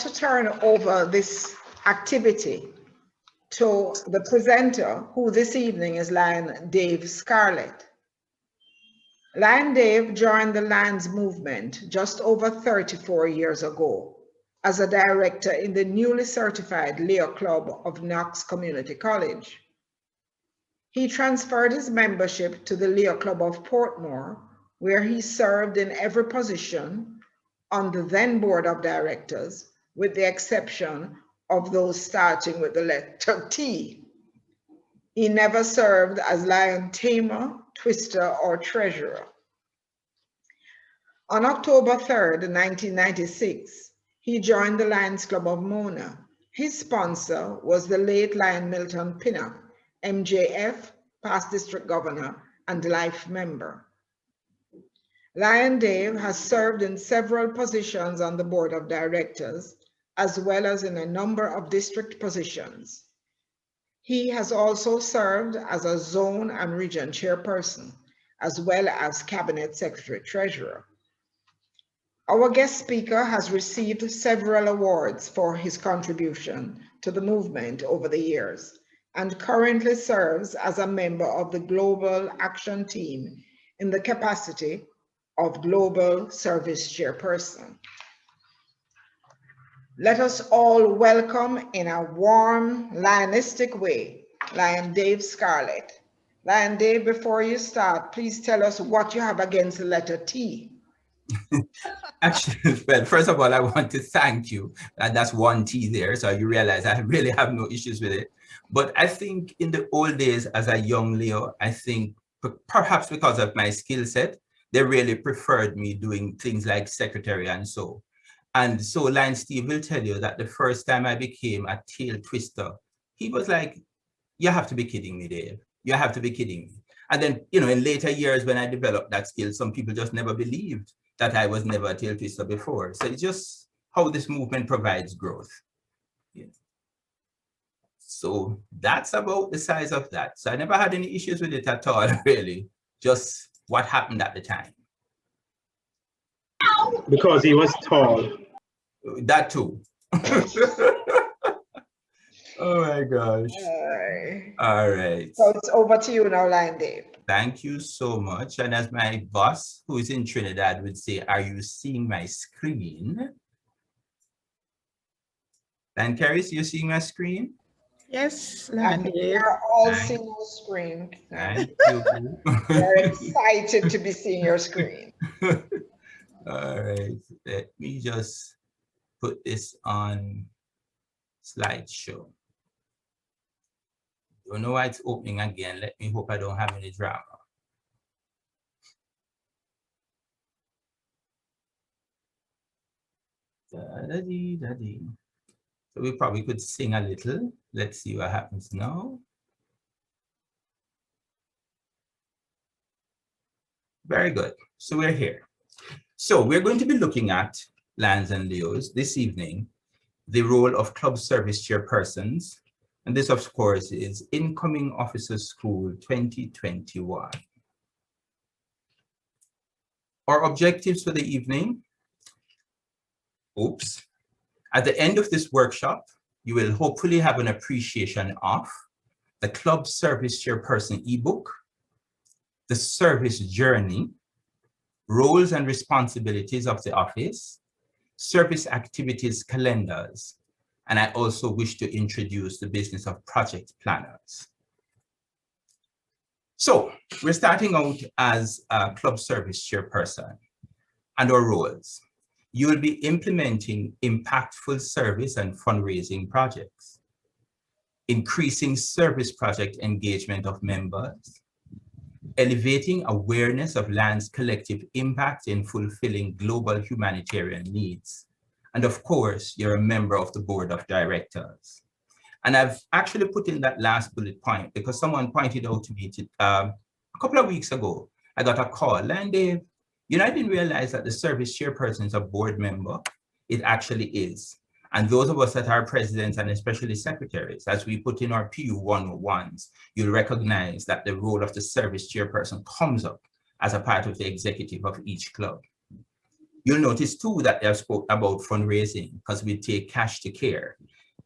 to turn over this activity to the presenter, who this evening is Lion Dave Scarlett. Lion Dave joined the Lions movement just over 34 years ago as a director in the newly certified Leo Club of Knox Community College. He transferred his membership to the Leo Club of Portmore, where he served in every position on the then board of directors, with the exception of those starting with the letter T. He never served as Lion Tamer, Twister, or Treasurer. On October 3rd, 1996, he joined the Lions Club of Mona. His sponsor was the late Lion Milton Pinnock, MJF, past district governor and life member. Lion Dave has served in several positions on the board of directors, as well as in a number of district positions. He has also served as a zone and region chairperson, as well as cabinet secretary treasurer. Our guest speaker has received several awards for his contribution to the movement over the years and currently serves as a member of the Global Action Team in the capacity of Global Service Chairperson. Let us all welcome in a warm, lionistic way, Lion Dave Scarlett. Lion Dave, before you start, please tell us what you have against the letter T. Actually, well, first of all, I want to thank you. That's one T there, so you realize I really have no issues with it. But I think in the old days as a young Leo, I think perhaps because of my skill set, they really preferred me doing things like secretary and so. And so Lion Steve will tell you that the first time I became a tail twister, he was like, you have to be kidding me, Dave. You have to be kidding me. And then, you know, in later years when I developed that skill, some people just never believed that I was never a tail twister before. So it's just how this movement provides growth. Yeah. So that's about the size of that. So I never had any issues with it at all, really. Just what happened at the time. Because he was tall. That too. Oh my gosh. All right. So it's over to you now, Lion Dave. Thank you so much. And as my boss, who is in Trinidad, would say, are you seeing my screen? And Caris, you seeing my screen? Yes, Lion Dave. We are all seeing your screen. Thank you. We're excited to be seeing your screen. All right, let me just put this on slideshow. Don't know why it's opening again. Let me hope I don't have any drama. Da-da-dee-da-dee. So we probably could sing a little. Let's see what happens now. Very good. So we're here. So we're going to be looking at Lions and Leos this evening, the role of club service chairpersons. And this, of course, is Incoming Officers School 2021. Our objectives for the evening. Oops. At the end of this workshop, you will hopefully have an appreciation of the Club Service Chairperson ebook, the service journey, roles and responsibilities of the office, service activities calendars, and I also wish to introduce the business of project planners. So we're starting out as a club service chairperson and our roles. You will be implementing impactful service and fundraising projects, increasing service project engagement of members, elevating awareness of Lions' collective impact in fulfilling global humanitarian needs. And of course, you're a member of the board of directors. And I've actually put in that last bullet point because someone pointed out to me a couple of weeks ago. I got a call, Lion Dave, you know, I didn't realize that the service chairperson is a board member. It actually is. And those of us that are presidents and especially secretaries, as we put in our PU 101s, you'll recognize that the role of the service chairperson comes up as a part of the executive of each club. You'll notice too that they have spoke about fundraising because we take cash to care.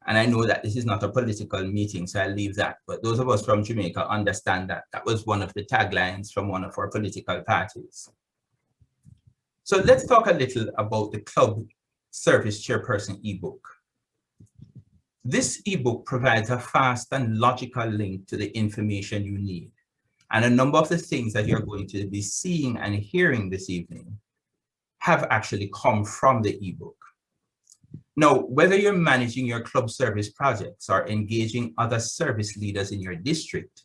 And I know that this is not a political meeting, so I'll leave that. But those of us from Jamaica understand that that was one of the taglines from one of our political parties. So let's talk a little about the Club Service Chairperson ebook. This ebook provides a fast and logical link to the information you need. And a number of the things that you're going to be seeing and hearing this evening have actually come from the ebook. Now, whether you're managing your club service projects or engaging other service leaders in your district,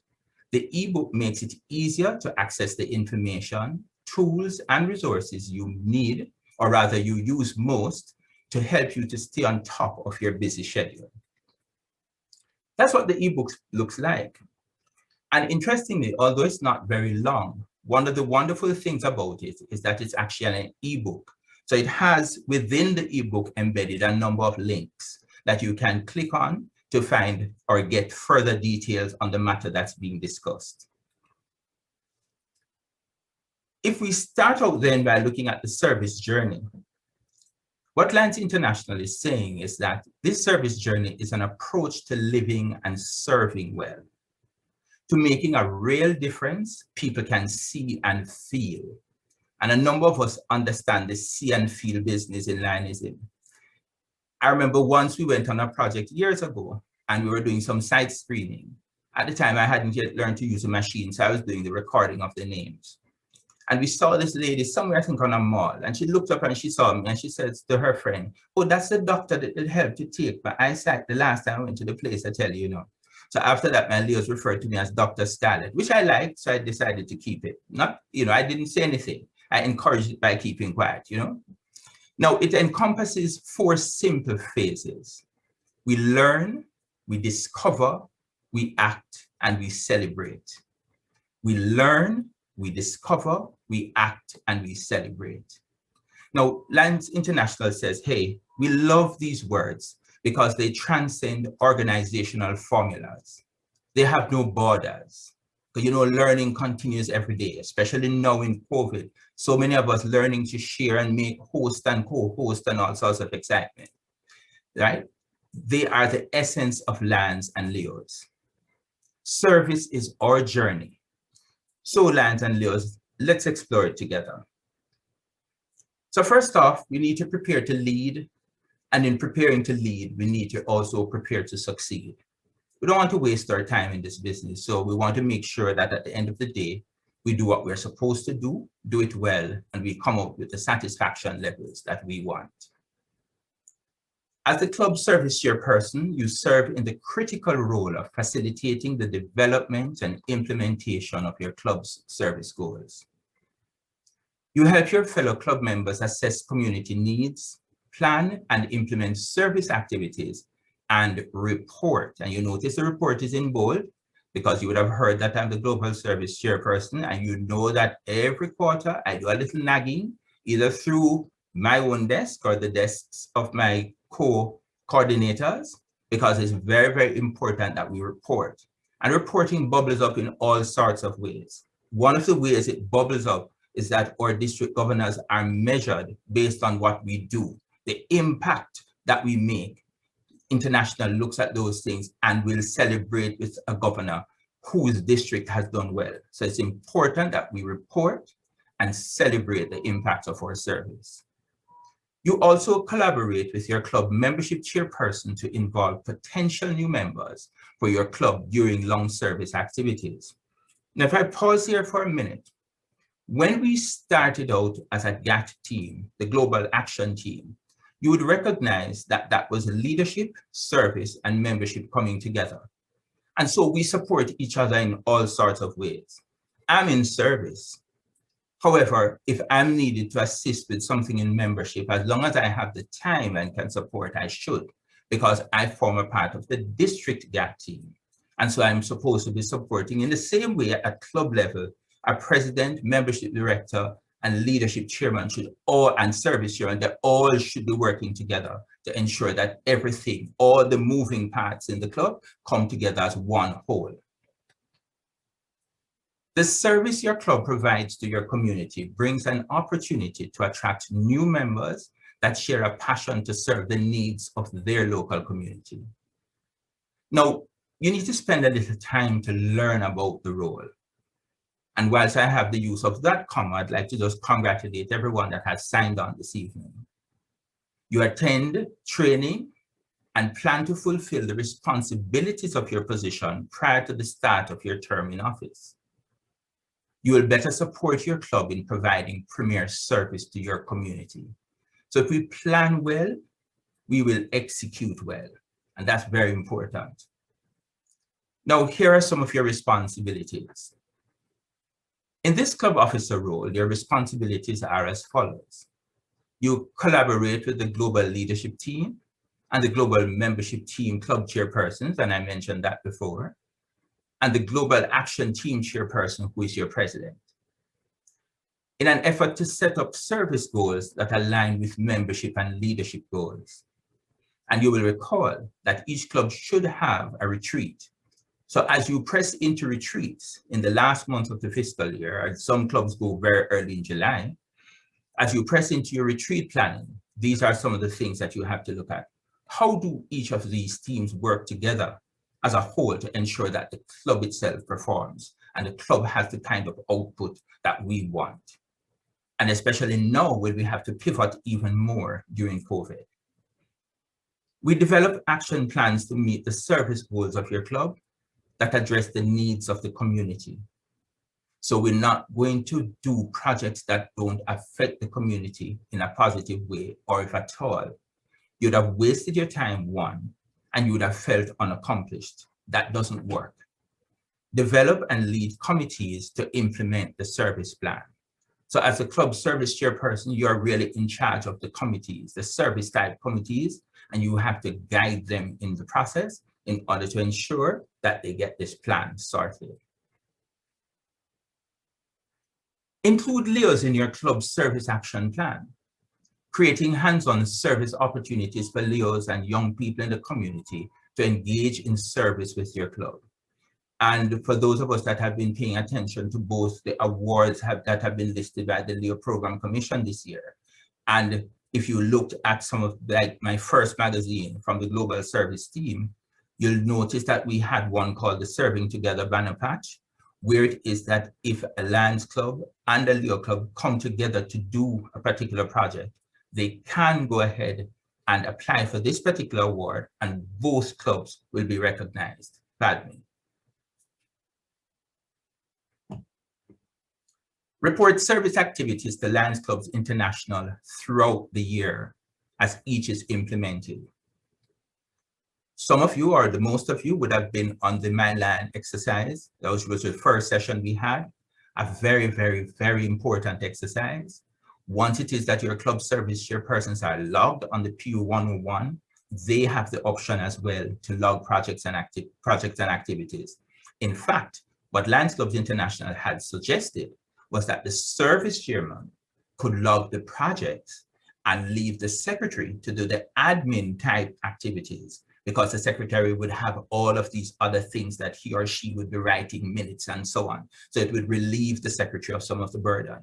the ebook makes it easier to access the information, tools, and resources you need, or rather you use most, to help you to stay on top of your busy schedule. That's what the ebook looks like. And interestingly, although it's not very long, one of the wonderful things about it is that it's actually an ebook. So it has within the ebook embedded a number of links that you can click on to find or get further details on the matter that's being discussed. If we start out then by looking at the service journey, what Lions International is saying is that this service journey is an approach to living and serving well, to making a real difference people can see and feel. And a number of us understand the see and feel business in Lionism. I remember once we went on a project years ago and we were doing some site screening. At the time, I hadn't yet learned to use a machine, so I was doing the recording of the names. And we saw this lady somewhere, I think on a mall, and she looked up and she saw me and she says to her friend, "Oh, that's the doctor that helped to take my eyesight the last time I went to the place, I tell you, you know." So after that, my Leos referred to me as Dr. Scarlett, which I liked, so I decided to keep it. Not, you know, I didn't say anything. I encouraged it by keeping quiet, you know. Now, it encompasses 4 simple phases. We learn, we discover, we act, and we celebrate. We learn, we discover, we act, and we celebrate. Now, Lions International says, hey, we love these words because they transcend organizational formulas. They have no borders. Because, you know, learning continues every day, especially now in COVID. So many of us learning to share and make host and co-host and all sorts of excitement, right? They are the essence of Lions and Leos. Service is our journey. So Lions and Leos, let's explore it together. So first off, we need to prepare to lead. And in preparing to lead, we need to also prepare to succeed. We don't want to waste our time in this business. So we want to make sure that at the end of the day, we do what we're supposed to do it well, and we come up with the satisfaction levels that we want. As the club service chairperson, you serve in the critical role of facilitating the development and implementation of your club's service goals. You help your fellow club members assess community needs, plan and implement service activities, and report. And you notice the report is in bold because you would have heard that I'm the global service chairperson, and you know that every quarter I do a little nagging, either through my own desk or the desks of my co-coordinators, because it's very, very important that we report. And reporting bubbles up in all sorts of ways. One of the ways it bubbles up is that our district governors are measured based on what we do, the impact that we make. International looks at those things and will celebrate with a governor whose district has done well. So it's important that we report and celebrate the impact of our service. You also collaborate with your club membership chairperson to involve potential new members for your club during long service activities. Now, if I pause here for a minute, when we started out as a GATT team, the Global Action Team, you would recognize that that was leadership, service, and membership coming together. And so we support each other in all sorts of ways. I'm in service. However, if I'm needed to assist with something in membership, as long as I have the time and can support, I should, because I form a part of the district GATT team. And so I'm supposed to be supporting in the same way at club level, a president, membership director, and leadership chairman should all, and service chairman, they all should be working together to ensure that everything, all the moving parts in the club come together as one whole. The service your club provides to your community brings an opportunity to attract new members that share a passion to serve the needs of their local community. Now, you need to spend a little time to learn about the role. And whilst I have the use of that comma, I'd like to just congratulate everyone that has signed on this evening. You attend training and plan to fulfill the responsibilities of your position prior to the start of your term in office. You will better support your club in providing premier service to your community. So if we plan well, we will execute well, and that's very important. Now, here are some of your responsibilities. In this club officer role, your responsibilities are as follows. You collaborate with the global leadership team and the global membership team club chairpersons, and I mentioned that before, and the global action team chairperson, who is your president, in an effort to set up service goals that align with membership and leadership goals. And you will recall that each club should have a retreat. So as you press into retreats in the last month of the fiscal year, and some clubs go very early in July, as you press into your retreat planning, these are some of the things that you have to look at. How do each of these teams work together as a whole to ensure that the club itself performs and the club has the kind of output that we want? And especially now when we have to pivot even more during COVID. We develop action plans to meet the service goals of your club that address the needs of the community. So we're not going to do projects that don't affect the community in a positive way, or if at all, you'd have wasted your time, one, and you would have felt unaccomplished. That doesn't work. Develop and lead committees to implement the service plan. So as a club service chairperson, you're really in charge of the committees, the service type committees, and you have to guide them in the process in order to ensure that they get this plan sorted. Include LEOs in your club service action plan, creating hands-on service opportunities for LEOs and young people in the community to engage in service with your club. And for those of us that have been paying attention to both the awards that have been listed by the LEO Program Commission this year, and if you looked at some of like my first magazine from the Global Service team, you'll notice that we had one called the Serving Together banner patch, where it is that if a Lions Club and a LEO Club come together to do a particular project, they can go ahead and apply for this particular award, and both clubs will be recognized. Badly. Report service activities to Lions Clubs International throughout the year as each is implemented. Some of you, or the most of you, would have been on the My Lion exercise. That was the first session we had. A very, very, very important exercise. Once it is that your club service chairpersons are logged on the PU 101, they have the option as well to log projects and activities. In fact, what Lions Clubs International had suggested was that the service chairman could log the projects and leave the secretary to do the admin type activities, because the secretary would have all of these other things that he or she would be writing minutes and so on. So it would relieve the secretary of some of the burden.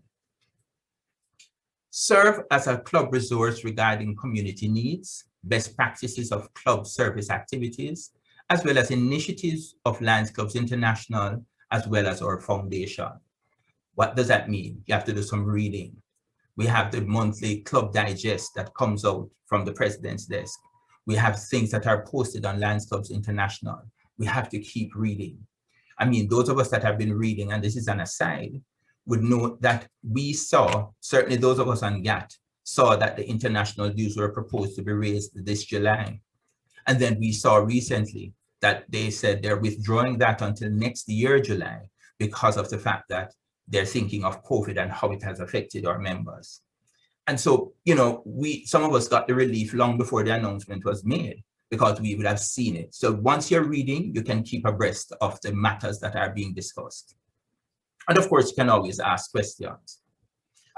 Serve as a club resource regarding community needs, best practices of club service activities, as well as initiatives of Lions Clubs International, as well as our foundation. What does that mean? You have to do some reading. We have the monthly club digest that comes out from the president's desk. We have things that are posted on Lions Clubs International. We have to keep reading. I mean, those of us that have been reading, and this is an aside, would know that we saw, certainly those of us on GATT, saw that the international dues were proposed to be raised this July. And then we saw recently that they said they're withdrawing that until next year, July, because of the fact that they're thinking of COVID and how it has affected our members. And so, you know, some of us got the relief long before the announcement was made, because we would have seen it. So once you're reading, you can keep abreast of the matters that are being discussed. And of course, you can always ask questions.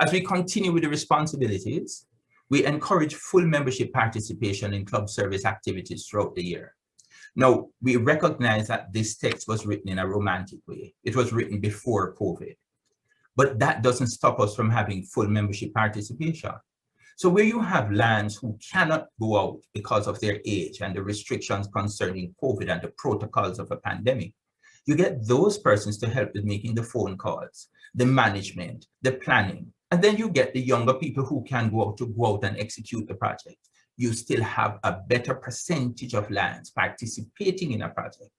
As we continue with the responsibilities, we encourage full membership participation in club service activities throughout the year. Now, we recognize that this text was written in a romantic way. It was written before COVID, but that doesn't stop us from having full membership participation. So where you have lands who cannot go out because of their age and the restrictions concerning COVID and the protocols of a pandemic, you get those persons to help with making the phone calls, the management, the planning, and then you get the younger people who can go out and execute the project. You still have a better percentage of lands participating in a project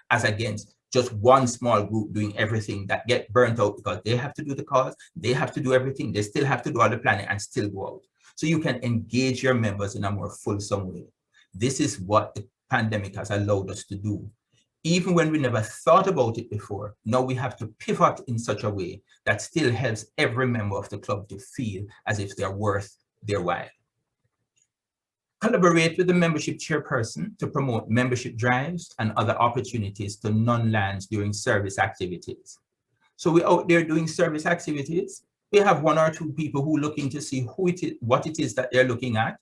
as against just one small group doing everything that get burnt out because they have to do the calls, they have to do everything, they still have to do all the planning and still go out. So you can engage your members in a more fulsome way. This is what the pandemic has allowed us to do. Even when we never thought about it before, now we have to pivot in such a way that still helps every member of the club to feel as if they're worth their while. Collaborate with the membership chairperson to promote membership drives and other opportunities to non-lands during service activities. So we're out there doing service activities. We have one or two people who are looking to see who it is, what it is that they're looking at.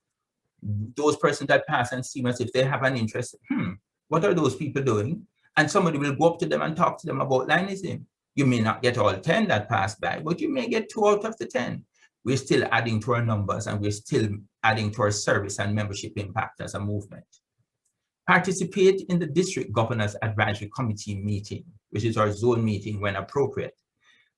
Those persons that pass and see us, if they have an interest, what are those people doing? And somebody will go up to them and talk to them about Lionism. You may not get all 10 that pass by, but you may get 2 out of the 10. We're still adding to our numbers and we're still adding to our service and membership impact as a movement. Participate in the District Governors Advisory Committee meeting, which is our zone meeting when appropriate.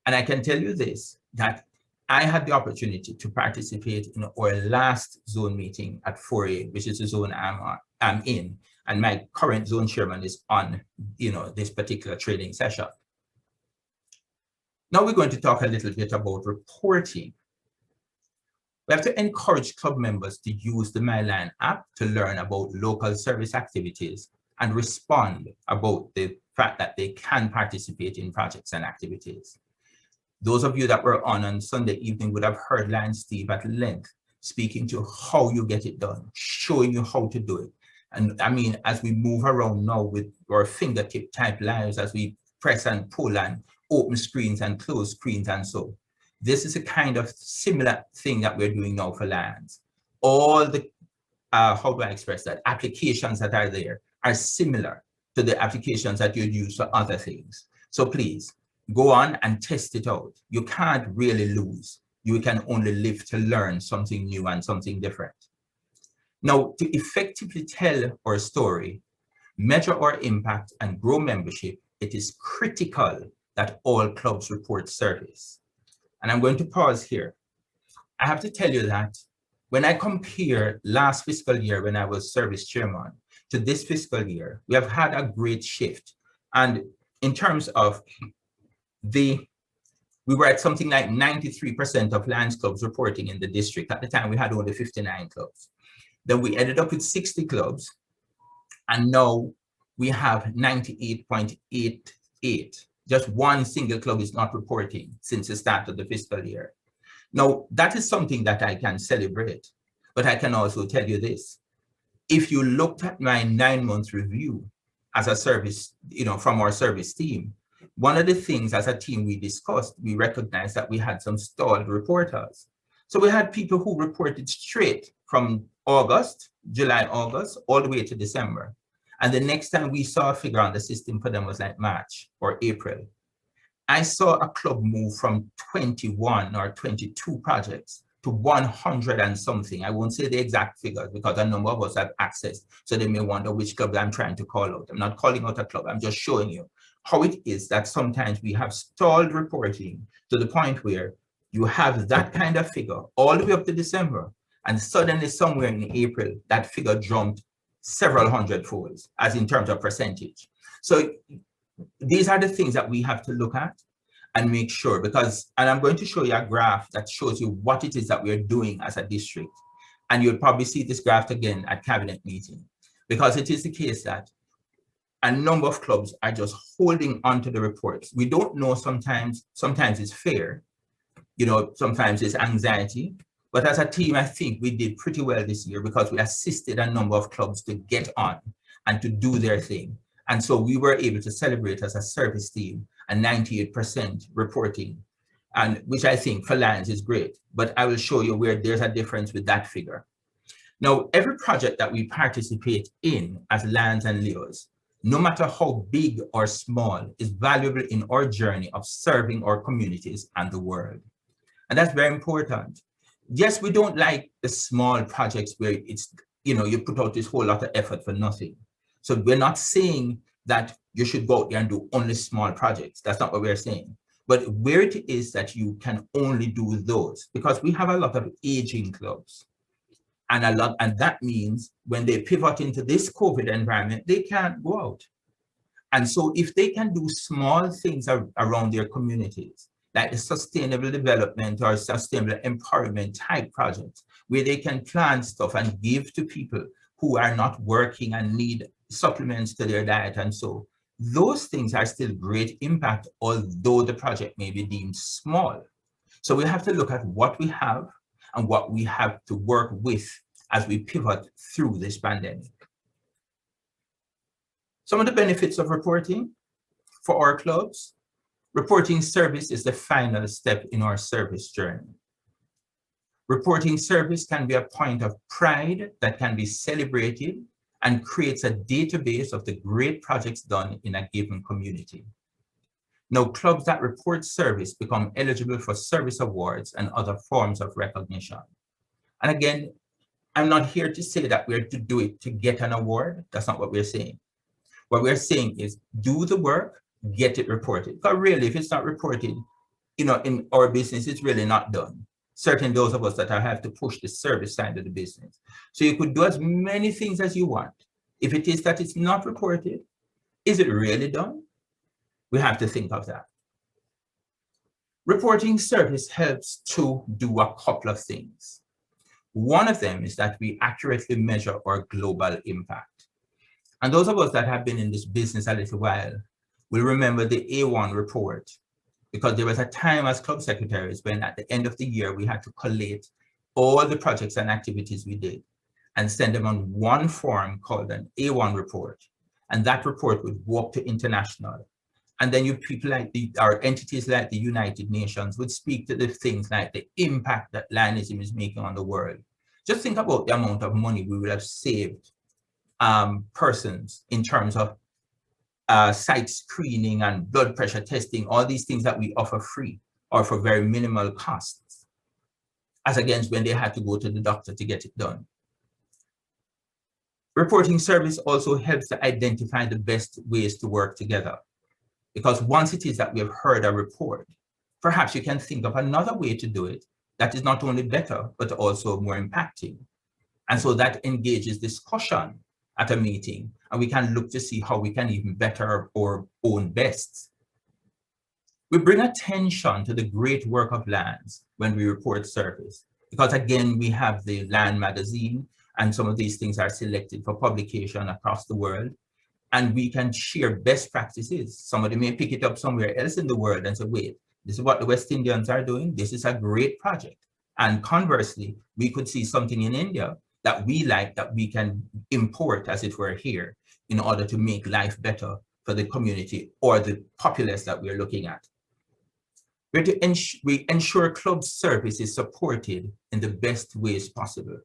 And I can tell you this, that I had the opportunity to participate in our last zone meeting at 4A, which is the zone I'm in, and my current zone chairman is on, this particular training session. Now we're going to talk a little bit about reporting. We have to encourage club members to use the MyLion app to learn about local service activities and respond about the fact that they can participate in projects and activities. Those of you that were on Sunday evening would have heard Lion Steve at length speaking to how you get it done, showing you how to do it. And I mean, as we move around now with our fingertip type lives, as we press and pull and open screens and close screens and so, this is a kind of similar thing that we're doing now for Lions. All the, how do I express that? Applications that are there are similar to the applications that you'd use for other things. So please go on and test it out. You can't really lose. You can only live to learn something new and something different. Now, to effectively tell our story, measure our impact and grow membership, it is critical that all clubs report service. And I'm going to pause here. I have to tell you that when I compare last fiscal year when I was service chairman to this fiscal year, we have had a great shift. And in terms of we were at something like 93% of Lions clubs reporting in the district. At the time, we had only 59 clubs. Then we ended up with 60 clubs. And now we have 98.88. Just one single club is not reporting since the start of the fiscal year. Now, that is something that I can celebrate, but I can also tell you this. If you looked at my 9-month review as a service, from our service team, one of the things as a team we discussed, we recognized that we had some stalled reporters. So we had people who reported straight from July, August, all the way to December. And the next time we saw a figure on the system for them was like March or April. I saw a club move from 21 or 22 projects to 100 and something. I won't say the exact figures because a number of us have access. So they may wonder which club I'm trying to call out. I'm not calling out a club. I'm just showing you how it is that sometimes we have stalled reporting to the point where you have that kind of figure all the way up to December. And suddenly somewhere in April, that figure jumped several hundred folds as in terms of percentage. So these are the things that we have to look at and make sure and I'm going to show you a graph that shows you what it is that we're doing as a district. And you'll probably see this graph again at cabinet meeting, because it is the case that a number of clubs are just holding onto the reports. We don't know sometimes it's fear, sometimes it's anxiety. But as a team, I think we did pretty well this year because we assisted a number of clubs to get on and to do their thing. And so we were able to celebrate as a service team a 98% reporting, and which I think for Lions is great. But I will show you where there's a difference with that figure. Now, every project that we participate in as Lions and Leos, no matter how big or small, is valuable in our journey of serving our communities and the world. And that's very important. Yes, we don't like the small projects where it's, you put out this whole lot of effort for nothing. So we're not saying that you should go out there and do only small projects. That's not what we're saying. But where it is that you can only do those, because we have a lot of aging clubs. And that means when they pivot into this COVID environment, they can't go out. And so if they can do small things around their communities, like the sustainable development or sustainable empowerment type projects, where they can plan stuff and give to people who are not working and need supplements to their diet and so, those things are still great impact, although the project may be deemed small. So we have to look at what we have and what we have to work with as we pivot through this pandemic. Some of the benefits of reporting for our clubs. Reporting service is the final step in our service journey. Reporting service can be a point of pride that can be celebrated and creates a database of the great projects done in a given community. Now, clubs that report service become eligible for service awards and other forms of recognition. And again, I'm not here to say that we're to do it to get an award. That's not what we're saying. What we're saying is do the work, get it reported. Because really, if it's not reported, in our business, it's really not done. Certain those of us that have to push the service side of the business. So you could do as many things as you want. If it is that it's not reported, is it really done? We have to think of that. Reporting service helps to do a couple of things. One of them is that we accurately measure our global impact. And those of us that have been in this business a little while will remember the A1 report, because there was a time as club secretaries when at the end of the year, we had to collate all the projects and activities we did and send them on one form called an A1 report. And that report would go up to international. And then you people like our entities like the United Nations would speak to the things like the impact that Lionism is making on the world. Just think about the amount of money we would have saved persons in terms of site screening and blood pressure testing, all these things that we offer free or for very minimal costs, as against when they had to go to the doctor to get it done. Reporting service also helps to identify the best ways to work together. Because once it is that we have heard a report, perhaps you can think of another way to do it that is not only better, but also more impacting. And so that engages discussion at a meeting, and we can look to see how we can even better our own best. We bring attention to the great work of LANS when we report service, because again, we have the LAN magazine, and some of these things are selected for publication across the world, and we can share best practices. Somebody may pick it up somewhere else in the world and say, wait, this is what the West Indians are doing. This is a great project. And conversely, we could see something in India that we like, that we can import as it were here in order to make life better for the community or the populace that we're looking at. We ensure club service is supported in the best ways possible.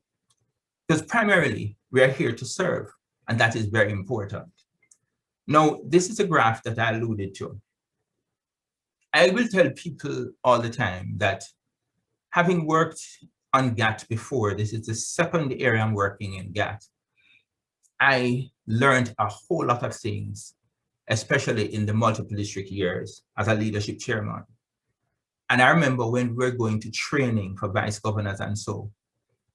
Because primarily, we are here to serve, and that is very important. Now, this is a graph that I alluded to. I will tell people all the time that having worked on GATT before, this is the second area I'm working in GATT, I learned a whole lot of things, especially in the multiple district years as a leadership chairman. And I remember when we were going to training for vice governors and so,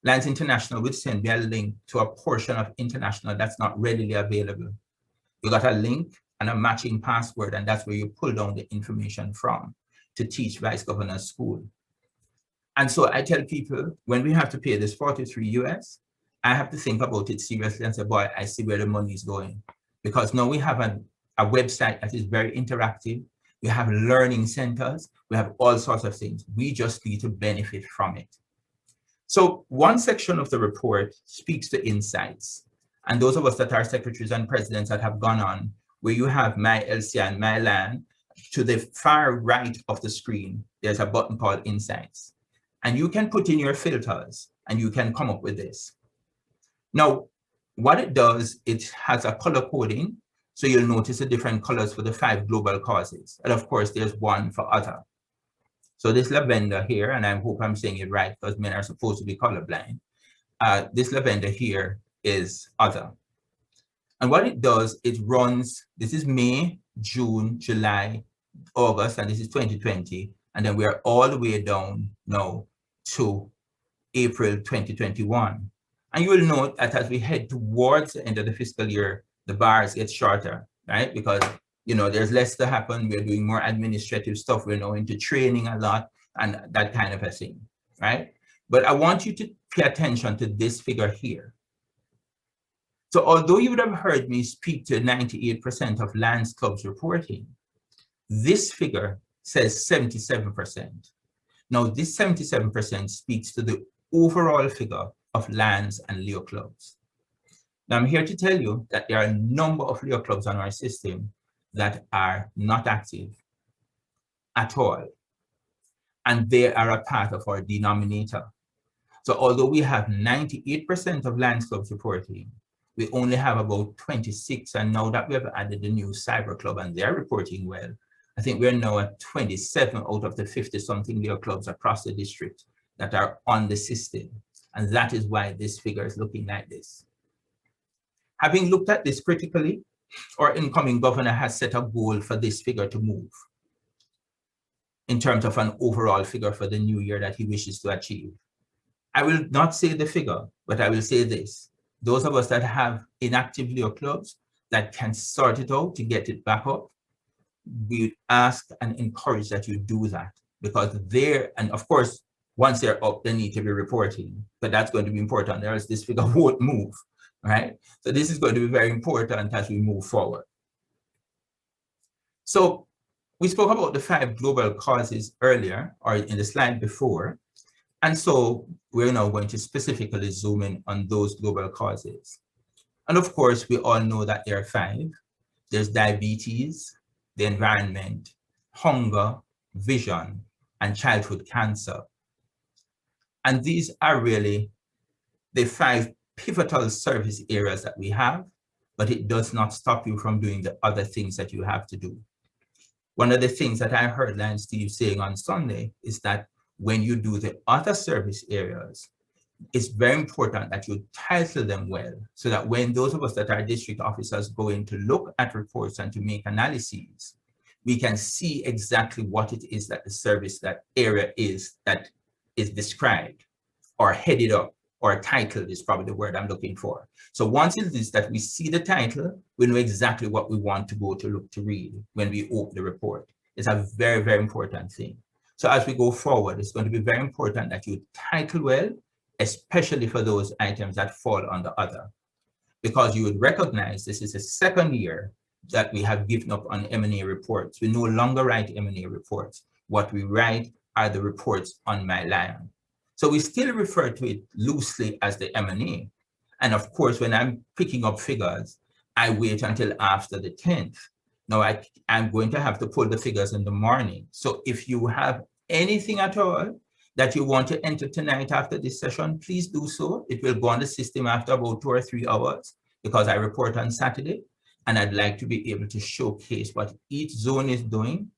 Lions International would send me a link to a portion of international that's not readily available. You got a link and a matching password, and that's where you pull down the information from to teach vice governors school. And so I tell people, when we have to pay this 43 US, I have to think about it seriously and say, boy, I see where the money is going. Because now we have a website that is very interactive. We have learning centers. We have all sorts of things. We just need to benefit from it. So one section of the report speaks to insights. And those of us that are secretaries and presidents that have gone on, where you have My LCI and My LAN, to the far right of the screen, there's a button called Insights. And you can put in your filters and you can come up with this. Now, what it does, it has a color coding. So you'll notice the different colors for the 5 global causes. And of course, there's one for other. So this lavender here, and I hope I'm saying it right because men are supposed to be colorblind. This lavender here is other. And what it does, it runs, this is May, June, July, August, and this is 2020. And then we are all the way down now to April 2021. And you will note that as we head towards the end of the fiscal year, the bars get shorter, right? Because, you know, there's less to happen. We're doing more administrative stuff. We're now into training a lot and that kind of a thing, right? But I want you to pay attention to this figure here. So although you would have heard me speak to 98% of Lands Clubs reporting, this figure says 77%. Now this 77% speaks to the overall figure of Lands and Leo clubs. Now I'm here to tell you that there are a number of Leo clubs on our system that are not active at all. And they are a part of our denominator. So although we have 98% of Lands clubs reporting, we only have about 26. And now that we have added the new Cyber Club and they're reporting well, I think we're now at 27 out of the 50-something Leo clubs across the district that are on the system. And that is why this figure is looking like this. Having looked at this critically, our incoming governor has set a goal for this figure to move in terms of an overall figure for the new year that he wishes to achieve. I will not say the figure, but I will say this. Those of us that have inactive Leo clubs that can sort it out to get it back up, we ask and encourage that you do that, because they're, and of course, once they're up, they need to be reporting, but that's going to be important, or else this figure won't move, right? So this is going to be very important as we move forward. So we spoke about the 5 global causes earlier, or in the slide before, and so we're now going to specifically zoom in on those global causes. And of course, we all know that there are 5. There's diabetes, the environment, hunger, vision, and childhood cancer. And these are really the 5 pivotal service areas that we have, but it does not stop you from doing the other things that you have to do. One of the things that I heard Lance Steve saying on Sunday is that when you do the other service areas, it's very important that you title them well, so that when those of us that are district officers go in to look at reports and to make analyses, we can see exactly what it is that the service, that area is that is described or headed up or titled is probably the word I'm looking for. So once it is that we see the title, we know exactly what we want to go to look to read when we open the report. It's a very, very important thing. So as we go forward, it's going to be very important that you title well, especially for those items that fall under other, because you would recognize this is the 2nd year that we have given up on M&A reports. We no longer write M&A reports. What we write are the reports on MyLion. So we still refer to it loosely as the M&A. And of course, when I'm picking up figures, I wait until after the 10th. Now I'm going to have to pull the figures in the morning. So if you have anything at all that you want to enter tonight after this session, please do so. It will go on the system after about 2 or 3 hours, because I report on Saturday. And I'd like to be able to showcase what each zone is doing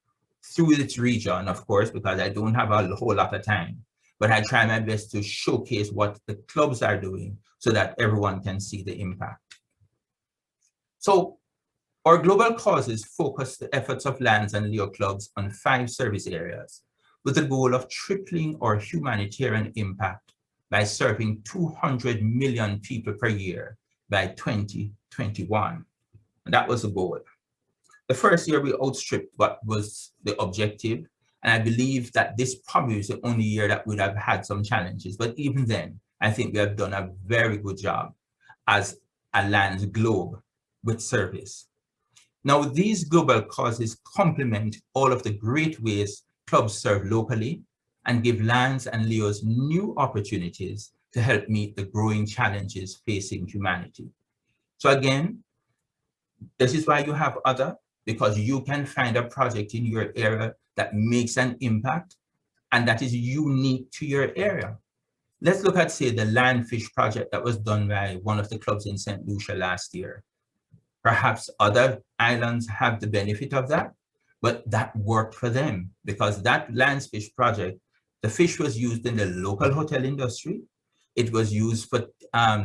through its region, of course, because I don't have a whole lot of time. But I try my best to showcase what the clubs are doing so that everyone can see the impact. So our global causes focus the efforts of Lands and Leo clubs on 5 service areas, with the goal of tripling our humanitarian impact by serving 200 million people per year by 2021. And that was the goal. The first year we outstripped what was the objective. And I believe that this probably is the only year that would have had some challenges. But even then, I think we have done a very good job as a Lands globe with service. Now, these global causes complement all of the great ways clubs serve locally and give Lands and Leos new opportunities to help meet the growing challenges facing humanity. So again, this is why you have other, because you can find a project in your area that makes an impact and that is unique to your area. Let's look at, say, the Landfish project that was done by one of the clubs in St. Lucia last year. Perhaps other islands have the benefit of that, but that worked for them because that Landfish project, the fish was used in the local hotel industry. It was used for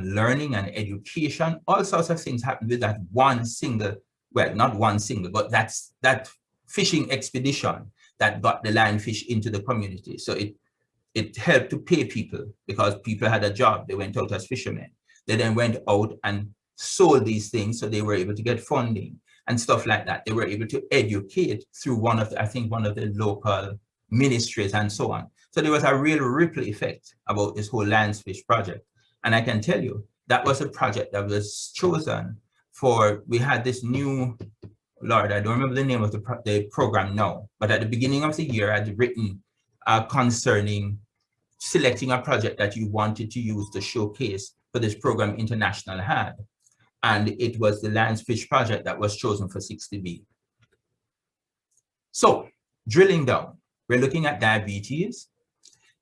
learning and education. All sorts of things happened with that one single, well, not one single, but that fishing expedition that got the lionfish into the community. So it helped to pay people because people had a job. They went out as fishermen. They then went out and sold these things, so they were able to get funding and stuff like that. They were able to educate through one of the local ministries and so on. So there was a real ripple effect about this whole Landfish project. And I can tell you, that was a project that was chosen for, we had this new, Lord, I don't remember the name of the program now, but at the beginning of the year, I had written concerning selecting a project that you wanted to use to showcase for this program International had. And it was the Landfish project that was chosen for 60B. So drilling down, we're looking at diabetes.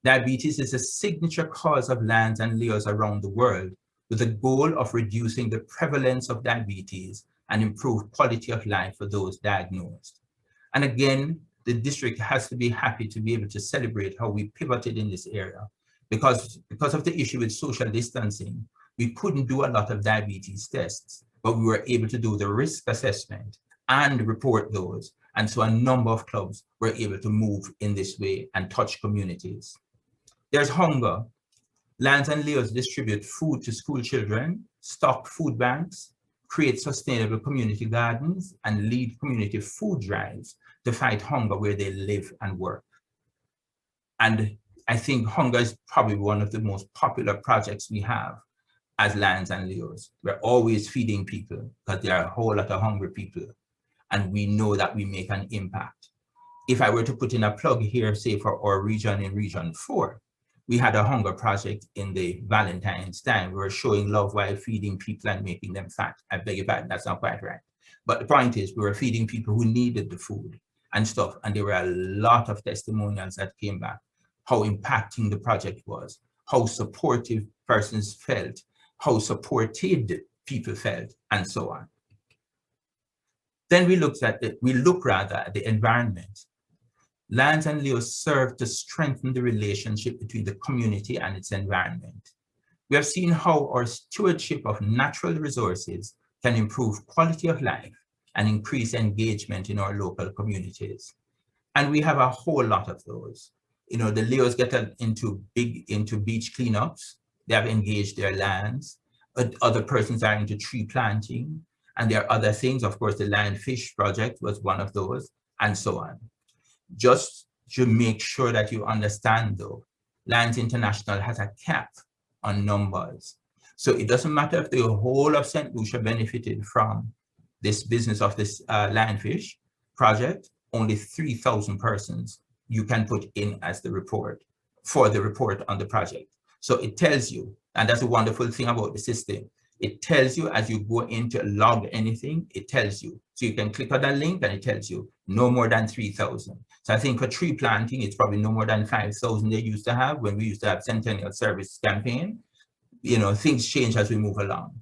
Diabetes is a signature cause of LANs and LEOs around the world with the goal of reducing the prevalence of diabetes and improve quality of life for those diagnosed. And again, the district has to be happy to be able to celebrate how we pivoted in this area because of the issue with social distancing. We couldn't do a lot of diabetes tests, but we were able to do the risk assessment and report those. And so a number of clubs were able to move in this way and touch communities. There's hunger. LANs and LEOs distribute food to school children, stock food banks, create sustainable community gardens, and lead community food drives to fight hunger where they live and work. And I think hunger is probably one of the most popular projects we have as LANs and LEOs. We're always feeding people because there are a whole lot of hungry people, and we know that we make an impact. If I were to put in a plug here, say for our region in Region 4, we had a hunger project in the Valentine's time. We were showing love while feeding people and making them fat. I beg your pardon, that's not quite right. But the point is, we were feeding people who needed the food and stuff. And there were a lot of testimonials that came back, how impacting the project was, how supportive persons felt, how supported people felt, and so on. Then we look at the environment. LANs and LEOs serve to strengthen the relationship between the community and its environment. We have seen how our stewardship of natural resources can improve quality of life and increase engagement in our local communities. And we have a whole lot of those. You know, the LEOs get into beach cleanups. They have engaged their lands. Other persons are into tree planting. And there are other things. Of course, the Landfish project was one of those, and so on. Just to make sure that you understand, though, LANs International has a cap on numbers. So it doesn't matter if the whole of St. Lucia benefited from this business of this Landfish project, only 3,000 persons you can put in as the report for the report on the project. So it tells you, and that's a wonderful thing about the system. It tells you as you go in to log anything, it tells you. So you can click on that link and it tells you no more than 3,000. So I think for tree planting, it's probably no more than 5,000 they used to have when we used to have Centennial Service campaign. You know, things change as we move along.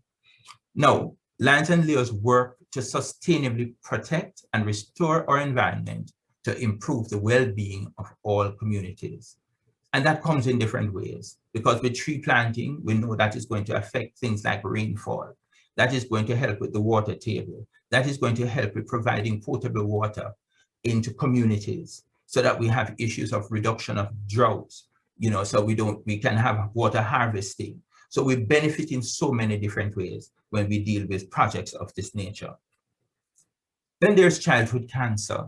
Now, LANs and LEOs work to sustainably protect and restore our environment to improve the well-being of all communities. And that comes in different ways, because with tree planting, we know that is going to affect things like rainfall. That is going to help with the water table. That is going to help with providing potable water into communities so that we have issues of reduction of droughts, you know, so we can have water harvesting. So we benefit in so many different ways when we deal with projects of this nature. Then there's childhood cancer.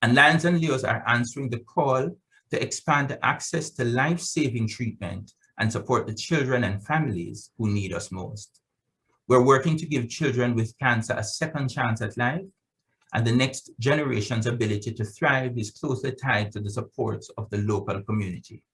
And LANs and LEOs are answering the call to expand access to life-saving treatment and support the children and families who need us most. We're working to give children with cancer a second chance at life, and the next generation's ability to thrive is closely tied to the supports of the local community.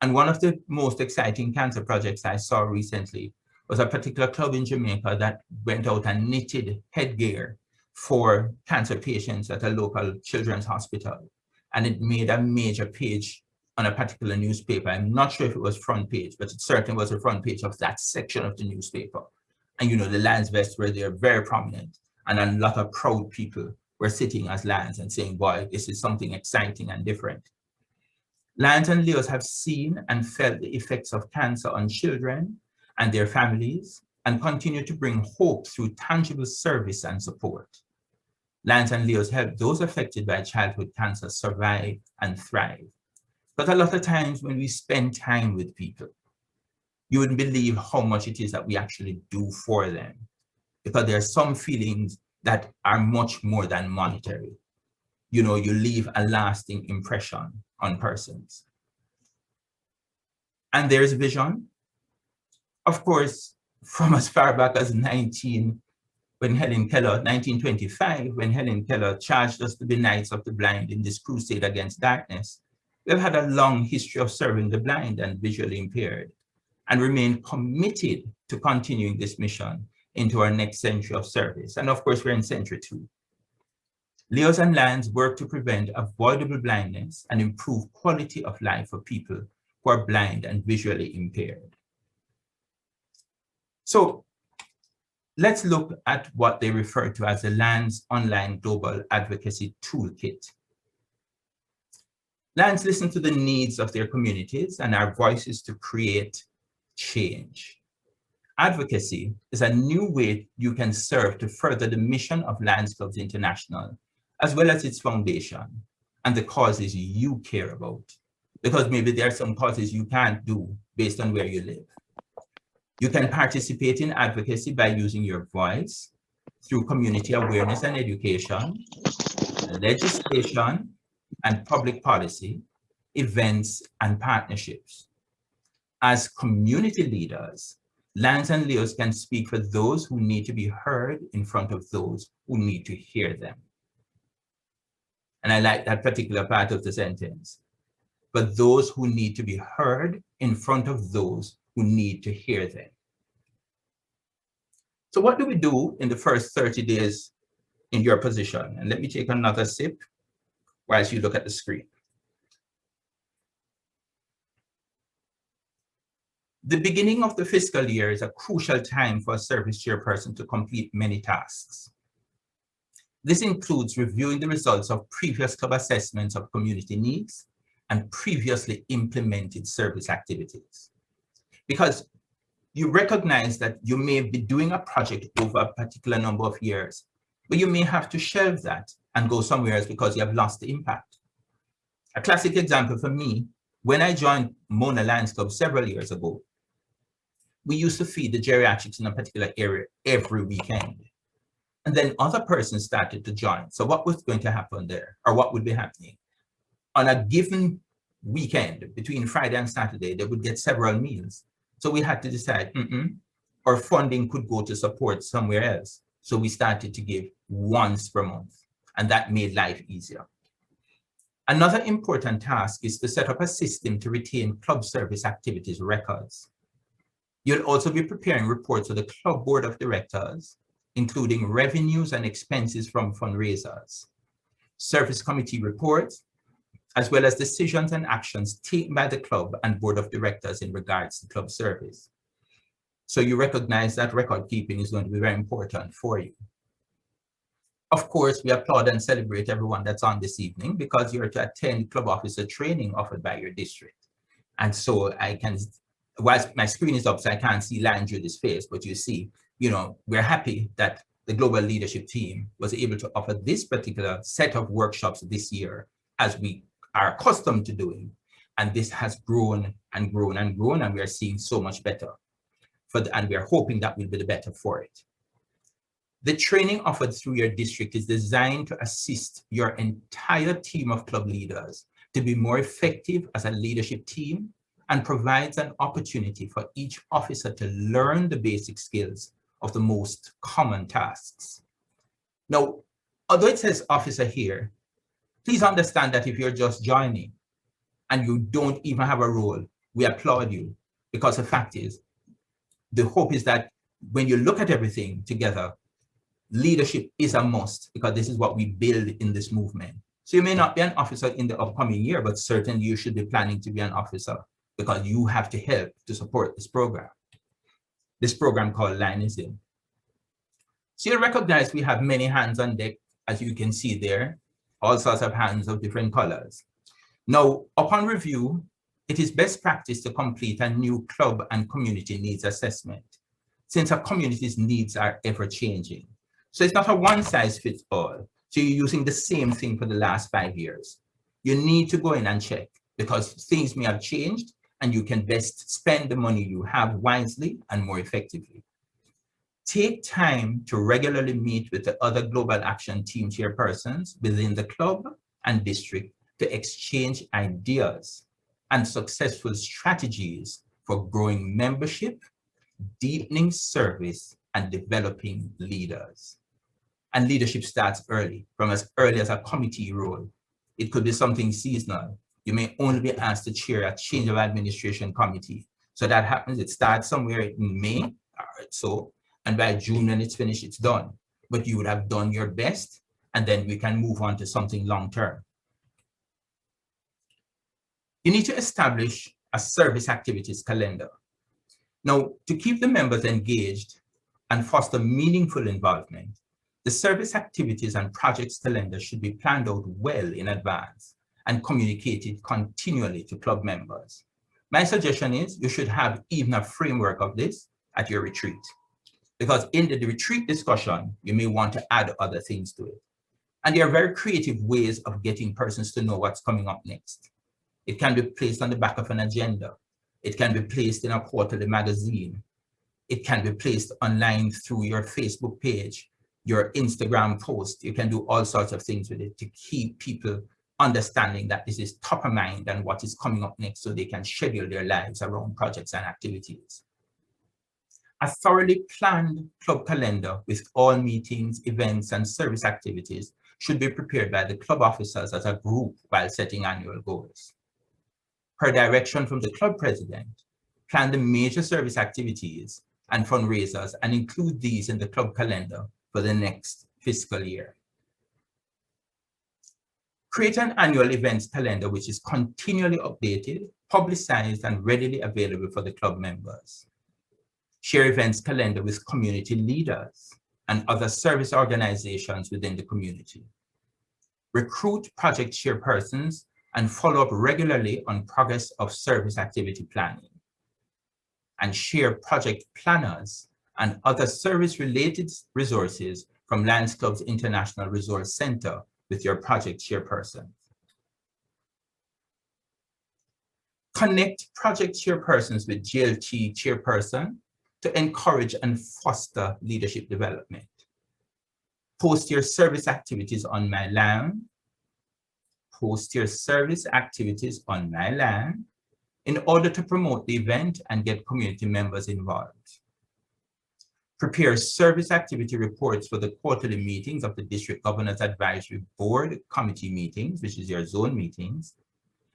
And one of the most exciting cancer projects I saw recently was a particular club in Jamaica that went out and knitted headgear for cancer patients at a local children's hospital. And it made a major page on a particular newspaper. I'm not sure if it was front page, but it certainly was the front page of that section of the newspaper. And the Lands Vests were there very prominent, and a lot of proud people were sitting as Lions and saying, boy, this is something exciting and different. Lions and Leos have seen and felt the effects of cancer on children and their families, and continue to bring hope through tangible service and support. Lions and Leos help those affected by childhood cancer survive and thrive. But a lot of times when we spend time with people, you wouldn't believe how much it is that we actually do for them, because there are some feelings that are much more than monetary. You leave a lasting impression on persons. And there's vision. Of course, from as far back as 1925, when Helen Keller charged us to be Knights of the Blind in this crusade against darkness, we've had a long history of serving the blind and visually impaired, and remain committed to continuing this mission into our next century of service. And of course, we're in century 2. Leos and Lions work to prevent avoidable blindness and improve quality of life for people who are blind and visually impaired. So let's look at what they refer to as the Lions Online Global Advocacy Toolkit. Lions listen to the needs of their communities and our voices to create change. Advocacy is a new way you can serve to further the mission of Lions Clubs International, as well as its foundation and the causes you care about. Because maybe there are some causes you can't do based on where you live. You can participate in advocacy by using your voice through community awareness and education, legislation and public policy, events and partnerships. As community leaders, Lions and Leos can speak for those who need to be heard in front of those who need to hear them. And I like that particular part of the sentence. But those who need to be heard in front of those who need to hear them. So what do we do in the first 30 days in your position? And let me take another sip whilst you look at the screen. The beginning of the fiscal year is a crucial time for a service chairperson to complete many tasks. This includes reviewing the results of previous club assessments of community needs and previously implemented service activities. Because you recognize that you may be doing a project over a particular number of years, but you may have to shelve that and go somewhere else because you have lost the impact. A classic example for me, when I joined Mona Lions Club several years ago, we used to feed the geriatrics in a particular area every weekend. And then other persons started to join. So what was going to happen there, or what would be happening? On a given weekend, between Friday and Saturday, they would get several meals. So we had to decide, our funding could go to support somewhere else. So we started to give once per month, and that made life easier. Another important task is to set up a system to retain club service activities records. You'll also be preparing reports to the club board of directors, including revenues and expenses from fundraisers, service committee reports, as well as decisions and actions taken by the club and board of directors in regards to club service. So you recognize that record keeping is going to be very important for you. Of course, we applaud and celebrate everyone that's on this evening because you're to attend club officer training offered by your district. And so I can, whilst my screen is up, so I can't see Lion Judy's face, but you see, we're happy that the global leadership team was able to offer this particular set of workshops this year, as we are accustomed to doing. And this has grown and grown and grown, and we are seeing so much better. And we are hoping that will be the better for it. The training offered through your district is designed to assist your entire team of club leaders to be more effective as a leadership team, and provides an opportunity for each officer to learn the basic skills of the most common tasks. Now, although it says officer here, please understand that if you're just joining and you don't even have a role, we applaud you, because the fact is, the hope is that when you look at everything together, leadership is a must, because this is what we build in this movement. So you may not be an officer in the upcoming year, but certainly you should be planning to be an officer because you have to help to support this program called Lionism. So you'll recognize we have many hands on deck, as you can see there, all sorts of hands of different colors. Now, upon review, it is best practice to complete a new club and community needs assessment, since our community's needs are ever changing. So it's not a one size fits all. So you're using the same thing for the last 5 years. You need to go in and check because things may have changed and you can best spend the money you have wisely and more effectively. Take time to regularly meet with the other Global Action Team chairpersons within the club and district to exchange ideas and successful strategies for growing membership, deepening service, and developing leaders. And leadership starts early, from as early as a committee role. It could be something seasonal. You may only be asked to chair a change of administration committee. So that happens, it starts somewhere in May, or so, and by June when it's finished, it's done. But you would have done your best, and then we can move on to something long-term. You need to establish a service activities calendar. Now, to keep the members engaged and foster meaningful involvement, the service activities and projects calendar should be planned out well in advance and communicated continually to club members. My suggestion is you should have even a framework of this at your retreat, because in the retreat discussion, you may want to add other things to it. And there are very creative ways of getting persons to know what's coming up next. It can be placed on the back of an agenda. It can be placed in a quarterly magazine. It can be placed online through your Facebook page, your Instagram post. You can do all sorts of things with it to keep people understanding that this is top of mind and what is coming up next so they can schedule their lives around projects and activities. A thoroughly planned club calendar with all meetings, events, and service activities should be prepared by the club officers as a group while setting annual goals. Per direction from the club president, plan the major service activities and fundraisers and include these in the club calendar for the next fiscal year. Create an annual events calendar which is continually updated, publicized, and readily available for the club members. Share events calendar with community leaders and other service organizations within the community. Recruit project chairpersons and follow up regularly on progress of service activity planning. And share project planners and other service-related resources from Lions Club's International Resource Center with your project chairperson. Connect project chairpersons with GLT chairperson to encourage and foster leadership development. Post your service activities on MyLion. Post your service activities on MyLion in order to promote the event and get community members involved. Prepare service activity reports for the quarterly meetings of the District Governors Advisory Board committee meetings, which is your zone meetings.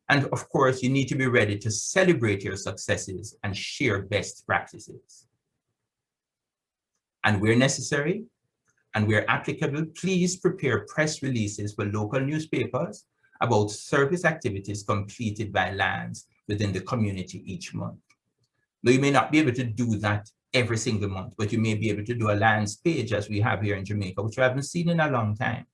And of course, you need to be ready to celebrate your successes and share best practices. And where necessary and where applicable, please prepare press releases for local newspapers about service activities completed by Lions within the community each month. Now, you may not be able to do that every single month, but you may be able to do a Lions page as we have here in Jamaica, which I haven't seen in a long time,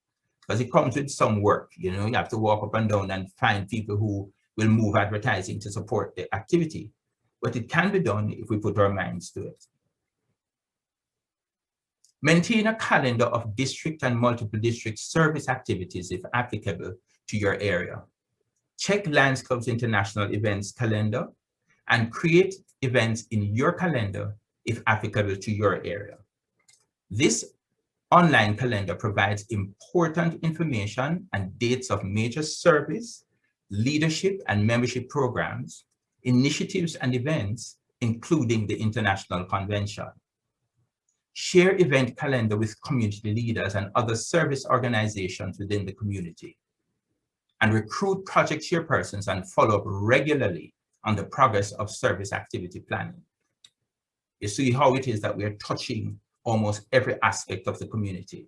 because it comes with some work. You know, you have to walk up and down and find people who will move advertising to support the activity. But it can be done if we put our minds to it. Maintain a calendar of district and multiple district service activities if applicable to your area. Check Lions Club's International Events calendar and create events in your calendar if applicable to your area. This online calendar provides important information and dates of major service, leadership, and membership programs, initiatives, and events, including the International Convention. Share event calendar with community leaders and other service organizations within the community. And recruit project chairpersons and follow up regularly on the progress of service activity planning. You see how it is that we are touching almost every aspect of the community.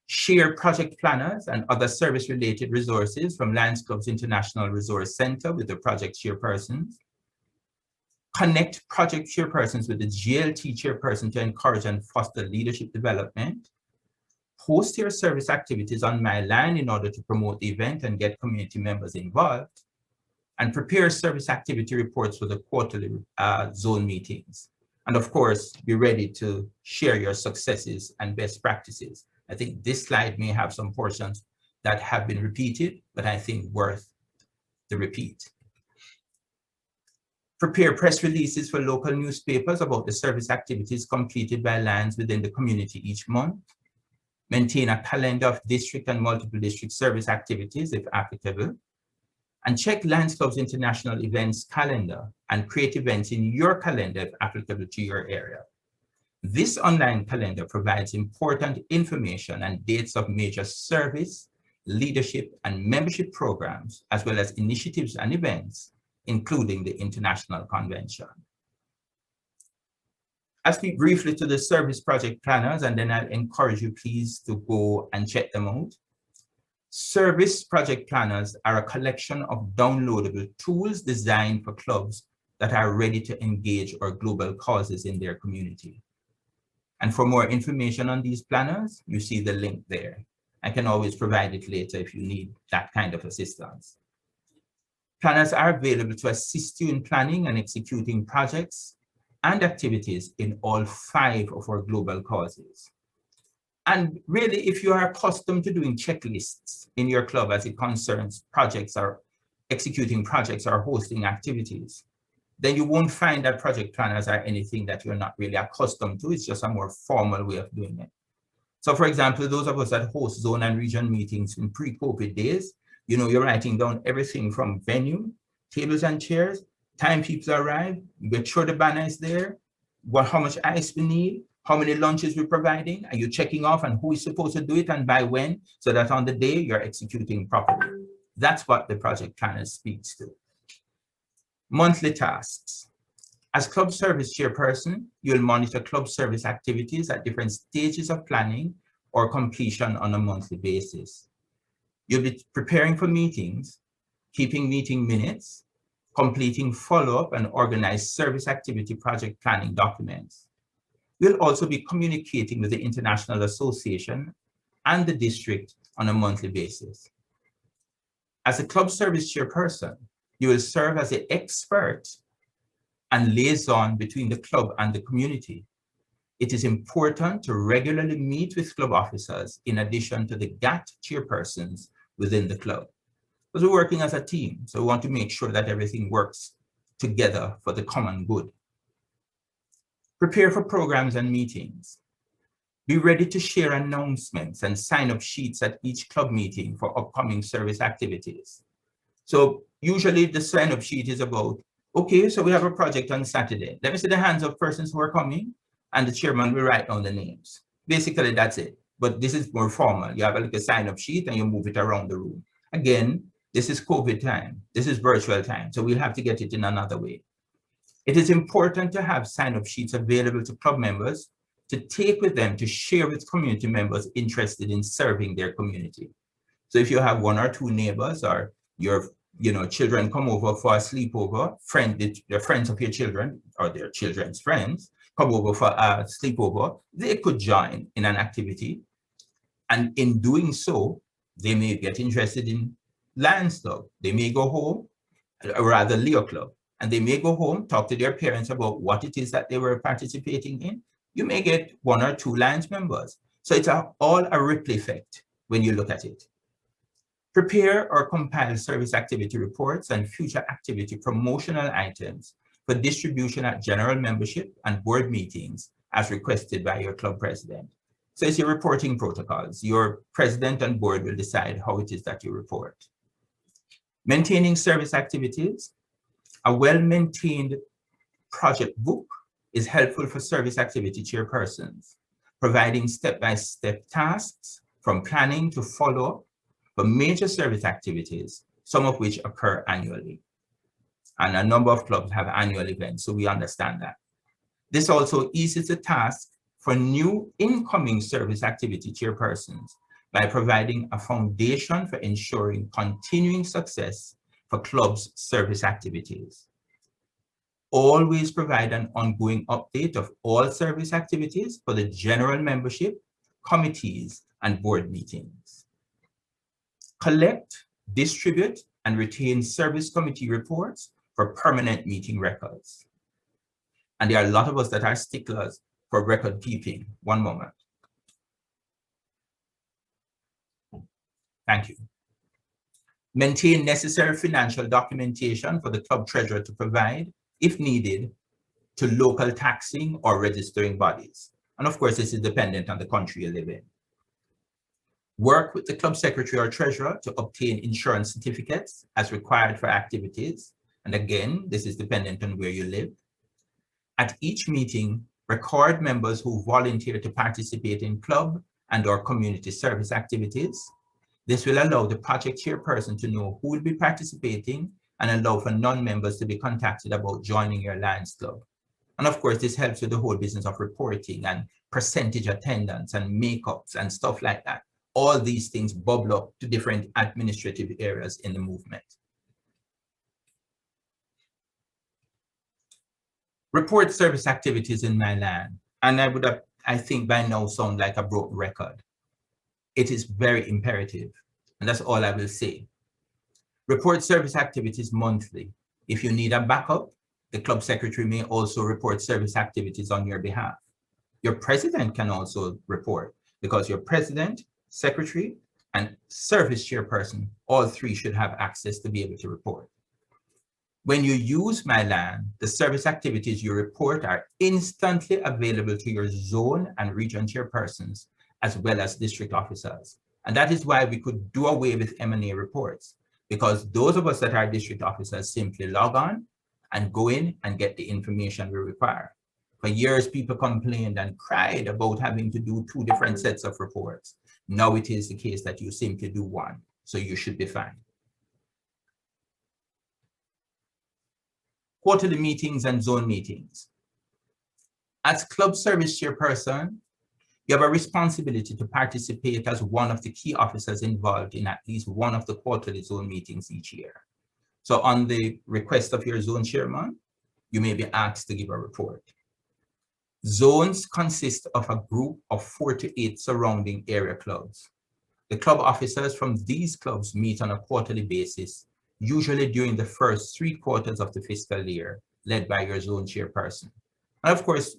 share project planners and other service-related resources from Lions Club's International Resource Center with the project chairpersons, connect project chairpersons with the GLT chairperson to encourage and foster leadership development, host your service activities on MyLine in order to promote the event and get community members involved, and prepare service activity reports for the quarterly zone meetings. And of course, be ready to share your successes and best practices. I think this slide may have some portions that have been repeated, but I think worth the repeat. Prepare press releases for local newspapers about the service activities completed by Lions within the community each month. Maintain a calendar of district and multiple district service activities if applicable. And check Lions Club's international events calendar and create events in your calendar if applicable to your area. This online calendar provides important information and dates of major service, leadership, and membership programs, as well as initiatives and events, including the International Convention. I'll speak briefly to the service project planners, and then I'll encourage you please to go and check them out. Service project planners are a collection of downloadable tools designed for clubs that are ready to engage our global causes in their community. And for more information on these planners, you see the link there. I can always provide it later if you need that kind of assistance. Planners are available to assist you in planning and executing projects and activities in all 5 of our global causes. And really, if you are accustomed to doing checklists in your club as it concerns projects or executing projects or hosting activities, then you won't find that project planners are anything that you're not really accustomed to. It's just a more formal way of doing it. So for example, those of us that host zone and region meetings in pre-COVID days, you know, you're writing down everything from venue, tables and chairs, time people arrive, you make sure the banner is there, how much ice we need, how many lunches we're providing, are you checking off and who is supposed to do it and by when, so that on the day you're executing properly. That's what the project planner speaks to. Monthly tasks. As club service chairperson, you'll monitor club service activities at different stages of planning or completion on a monthly basis. You'll be preparing for meetings, keeping meeting minutes, completing follow-up and organized service activity project planning documents. We'll also be communicating with the International Association and the district on a monthly basis. As a club service chairperson, you will serve as the expert and liaison between the club and the community. It is important to regularly meet with club officers in addition to the GAT chairpersons within the club, because we're working as a team, so we want to make sure that everything works together for the common good. Prepare for programs and meetings. Be ready to share announcements and sign-up sheets at each club meeting for upcoming service activities. So usually the sign-up sheet is about, okay, so we have a project on Saturday. Let me see the hands of persons who are coming, and the chairman will write down the names. Basically, that's it. But this is more formal. You have a sign-up sheet and you move it around the room. Again, this is COVID time. This is virtual time. So we'll have to get it in another way. It is important to have sign-up sheets available to club members to take with them to share with community members interested in serving their community. So if you have 1 or 2 neighbors or your children come over for a sleepover, the friends of your children or their children's friends come over for a sleepover, they could join in an activity. And in doing so, they may get interested in Lions Club. They may go home, or rather Leo Club, and they may go home, talk to their parents about what it is that they were participating in. You may get 1 or 2 Lions members. So it's all a ripple effect when you look at it. Prepare or compile service activity reports and future activity promotional items for distribution at general membership and board meetings as requested by your club president. So it's your reporting protocols. Your president and board will decide how it is that you report. Maintaining service activities. A well-maintained project book is helpful for service activity chairpersons, providing step-by-step tasks from planning to follow-up for major service activities, some of which occur annually. And a number of clubs have annual events, so we understand that. This also eases the task for new incoming service activity chairpersons by providing a foundation for ensuring continuing success for clubs' service activities. Always provide an ongoing update of all service activities for the general membership, committees, and board meetings. Collect, distribute, and retain service committee reports for permanent meeting records. And there are a lot of us that are sticklers for record keeping. One moment. Thank you. Maintain necessary financial documentation for the club treasurer to provide, if needed, to local taxing or registering bodies. And of course, this is dependent on the country you live in. Work with the club secretary or treasurer to obtain insurance certificates as required for activities. And again, this is dependent on where you live. At each meeting, record members who volunteer to participate in club and or community service activities. This will allow the project chairperson to know who will be participating and allow for non-members to be contacted about joining your Lions Club. And of course, this helps with the whole business of reporting and percentage attendance and makeups and stuff like that. All these things bubble up to different administrative areas in the movement. Report service activities in my land. And I think by now sound like a broken record. It is very imperative, and that's all I will say. Report service activities monthly. If you need a backup, the club secretary may also report service activities on your behalf. Your president can also report, because your president, secretary, and service chairperson, all three should have access to be able to report. When you use My Land, the service activities you report are instantly available to your zone and region chairpersons, as well as district officers. And that is why we could do away with M&A reports, because those of us that are district officers simply log on and go in and get the information we require. For years, people complained and cried about having to do 2 different sets of reports. Now it is the case that you simply do one, so you should be fine. Quarterly meetings and zone meetings. As club service chairperson, you have a responsibility to participate as one of the key officers involved in at least one of the quarterly zone meetings each year. So on the request of your zone chairman, you may be asked to give a report. Zones consist of a group of 4 to 8 surrounding area clubs. The club officers from these clubs meet on a quarterly basis, usually during the first 3 quarters of the fiscal year, led by your zone chairperson. And of course,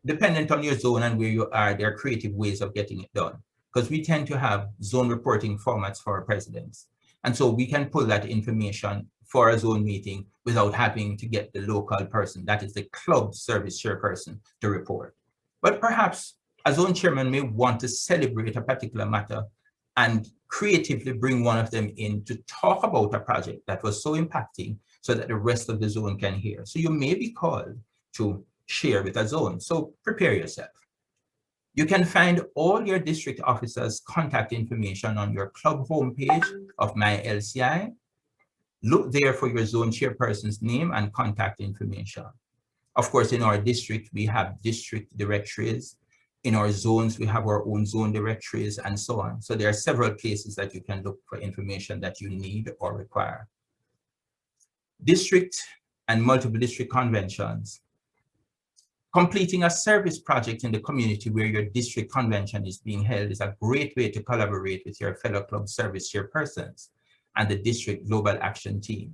dependent on your zone and where you are, there are creative ways of getting it done, because we tend to have zone reporting formats for our presidents. And so we can pull that information for a zone meeting without having to get the local person, that is the club service chairperson, to report. But perhaps a zone chairman may want to celebrate a particular matter and creatively bring one of them in to talk about a project that was so impacting so that the rest of the zone can hear. So you may be called to share with a zone, so prepare yourself. You can find all your district officers' contact information on your club homepage of My LCI. Look there for your zone chairperson's name and contact information. Of course, in our district, we have district directories. In our zones, we have our own zone directories and so on. So there are several places that you can look for information that you need or require. District and multiple district conventions. Completing a service project in the community where your district convention is being held is a great way to collaborate with your fellow club service chairpersons and the district global action team.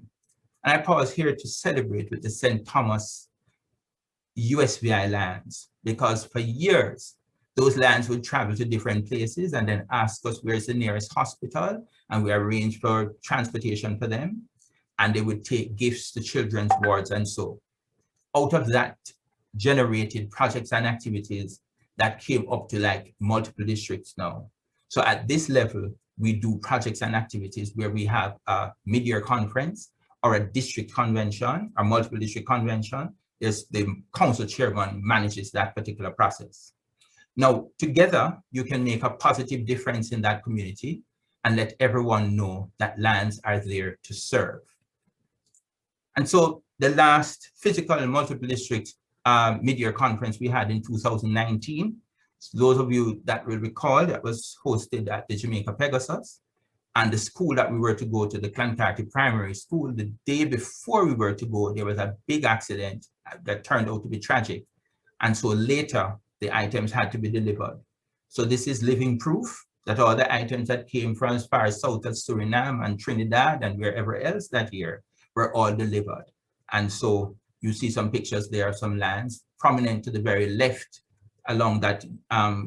And I pause here to celebrate with the St. Thomas USVI lands, because for years, those lands would travel to different places and then ask us where's the nearest hospital, and we arrange for transportation for them, and they would take gifts to children's wards. And so out of that generated projects and activities that came up to like multiple districts now. So at this level, we do projects and activities where we have a mid-year conference or a district convention or multiple district convention. There's the council chairman manages that particular process. Now, together, you can make a positive difference in that community and let everyone know that lands are there to serve. And so the last physical and multiple district mid-year conference we had in 2019 So those of you that will recall, that was hosted at the Jamaica Pegasus. And the school that we were to go to, the Clontarty Primary School, the day before we were to go, there was a big accident that turned out to be tragic. And so later, the items had to be delivered. So this is living proof that all the items that came from as far as south of Suriname and Trinidad and wherever else that year were all delivered. And so you see some pictures there of some lands. Prominent to the very left along that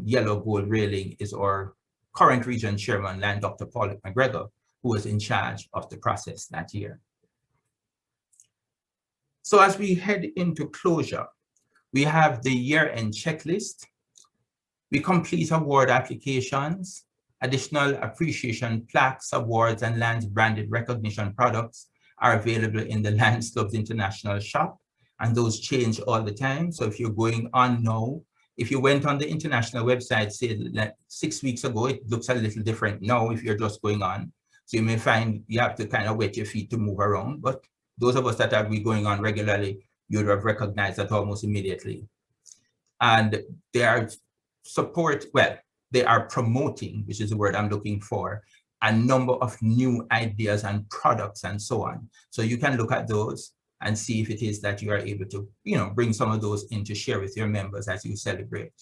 yellow gold railing is our current region chairman, Land Dr. Paulette McGregor, who was in charge of the process that year. So as we head into closure, we have the year-end checklist. We complete award applications, additional appreciation plaques, awards, and Lands branded recognition products are available in the Lands Clubs International shop, and those change all the time. So if you're going on now, if you went on the international website, say 6 weeks ago, it looks a little different now if you're just going on. So you may find you have to kind of wet your feet to move around, but those of us that have been going on regularly, you would have recognized that almost immediately. And they are they are promoting, which is the word I'm looking for, a number of new ideas and products and so on. So you can look at those and see if it is that you are able to, bring some of those in to share with your members as you celebrate.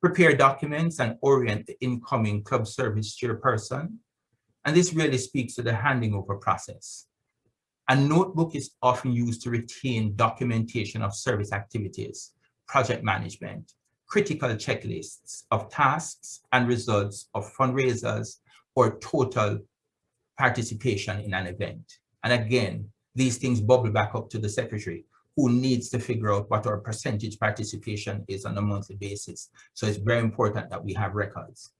Prepare documents and orient the incoming club service chairperson. And this really speaks to the handing over process. A notebook is often used to retain documentation of service activities, project management, critical checklists of tasks and results of fundraisers or total participation in an event. And again, these things bubble back up to the secretary, who needs to figure out what our percentage participation is on a monthly basis. So it's very important that we have records.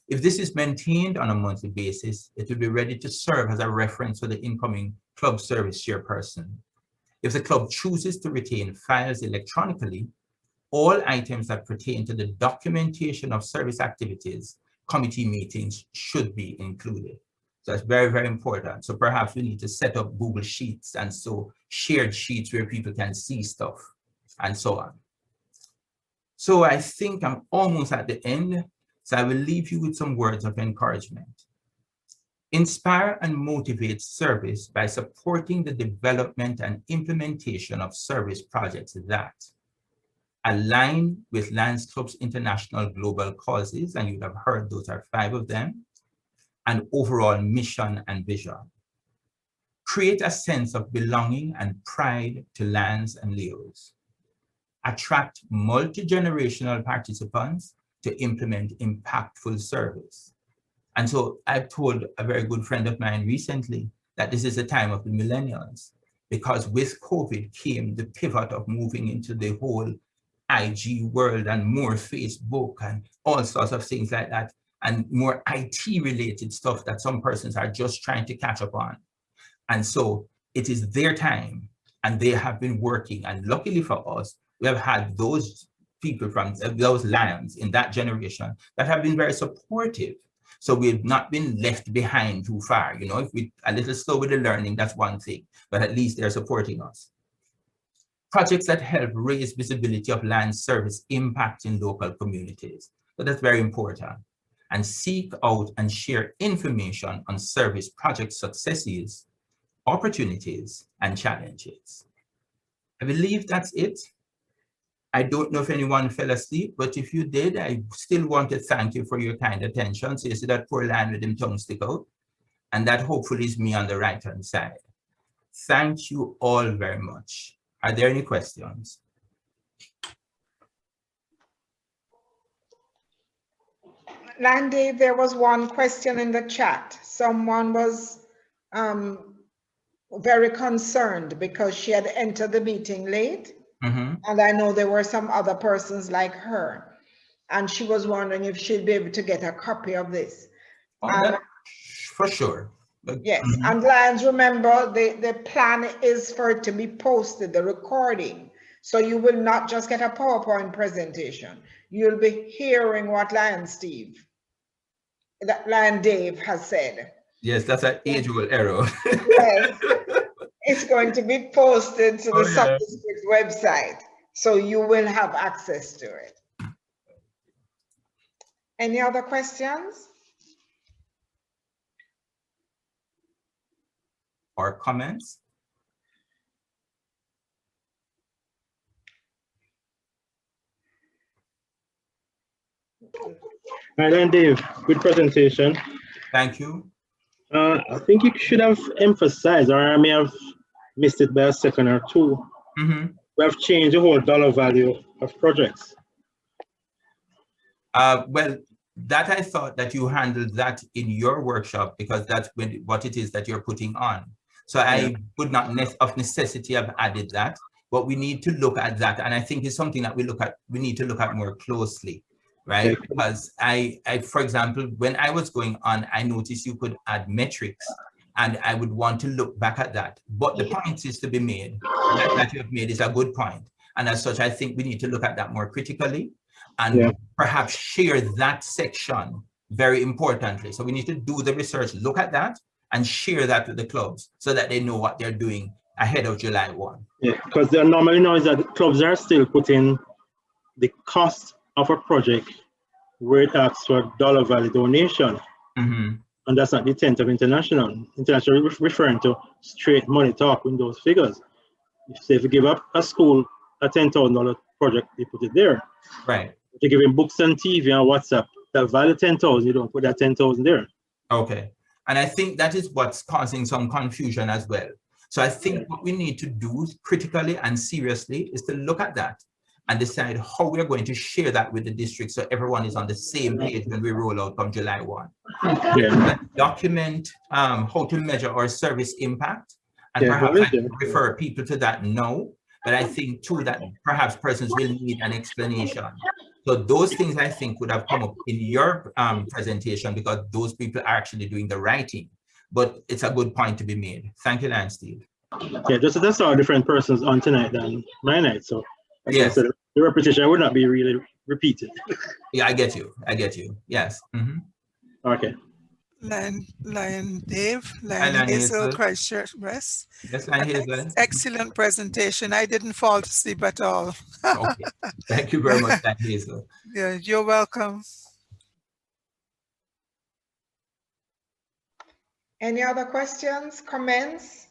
If this is maintained on a monthly basis, it will be ready to serve as a reference for the incoming club service chairperson. If the club chooses to retain files electronically, all items that pertain to the documentation of service activities, committee meetings should be included. So that's very, very important. So perhaps we need to set up Google Sheets and so shared sheets where people can see stuff and so on. So I think I'm almost at the end. So I will leave you with some words of encouragement. Inspire and motivate service by supporting the development and implementation of service projects that align with Lands Clubs International global causes, and you would have heard those are 5 of them, and overall mission and vision. Create a sense of belonging and pride to Lands and Leos. Attract multi-generational participants to implement impactful service. And so I've told a very good friend of mine recently that this is a time of the millennials, because with COVID came the pivot of moving into the whole IG world and more Facebook and all sorts of things like that, and more IT related stuff that some persons are just trying to catch up on. And so it is their time, and they have been working. And luckily for us, we have had those people from those lions in that generation that have been very supportive. So we've not been left behind too far. If we're a little slow with the learning, that's one thing, but at least they're supporting us. Projects that help raise visibility of land service impact in local communities. So that's very important. And seek out and share information on service project successes, opportunities, and challenges. I believe that's it. I don't know if anyone fell asleep, but if you did, I still want to thank you for your kind attention. So you see that poor lion with him tongue stick out, and that hopefully is me on the right-hand side. Thank you all very much. Are there any questions? Landy, there was one question in the chat. Someone was very concerned because she had entered the meeting late. And I know there were some other persons like her. And she was wondering if she'd be able to get a copy of this. For sure. Yes, and Lions, remember, the plan is for it to be posted, the recording. So you will not just get a PowerPoint presentation. You'll be hearing what Lion Dave has said. Yes, that's an age-old error. Yes, it's going to be posted to the Subdistrict website. So you will have access to it. Any other questions? Or comments? Hi, then, Dave. Good presentation. Thank you. I think you should have emphasized, or I may have missed it by a second or two. Mm-hmm. We have changed the whole dollar value of projects. Well, that I thought that you handled that in your workshop because that's what it is that you're putting on. So I would not of necessity have added that, but we need to look at that. And I think it's something that we need to look at more closely, right? Okay. Because I, for example, when I was going on, I noticed you could add metrics and I would want to look back at that. But the point is to be made, that you have made is a good point. And as such, I think we need to look at that more critically and perhaps share that section very importantly. So we need to do the research, look at that, and share that with the clubs so that they know what they're doing ahead of July 1. Yeah, because the normally now is that clubs are still putting the cost of a project where it asks for dollar value donation. Mm-hmm. And that's not the intent of international. International referring to straight money talk in those figures. If you give up a school a $10,000 project, you put it there. Right. If you're giving books and TV and WhatsApp, that value 10,000, you don't put that 10,000 there. Okay. And I think that is what's causing some confusion as well. So I think what we need to do critically and seriously is to look at that and decide how we're going to share that with the district so everyone is on the same page when we roll out from July 1. Yeah. Document how to measure our service impact, and perhaps I can refer people to that now, but I think too that perhaps persons will need an explanation. So those things I think would have come up in your presentation because those people are actually doing the writing, but it's a good point to be made. Thank you, Lance, Steve. Yeah, just that's all different persons on tonight than my night. So yes, the repetition would not be really repeated. Yeah, I get you. I get you. Yes. Mm-hmm. Okay. Lion Dave, Lion Hazel, Hazel. Christchurch West. Yes, Lion Hazel. Excellent presentation. I didn't fall to sleep at all. Okay. Thank you very much, Lion Hazel. Yeah, you're welcome. Any other questions, comments,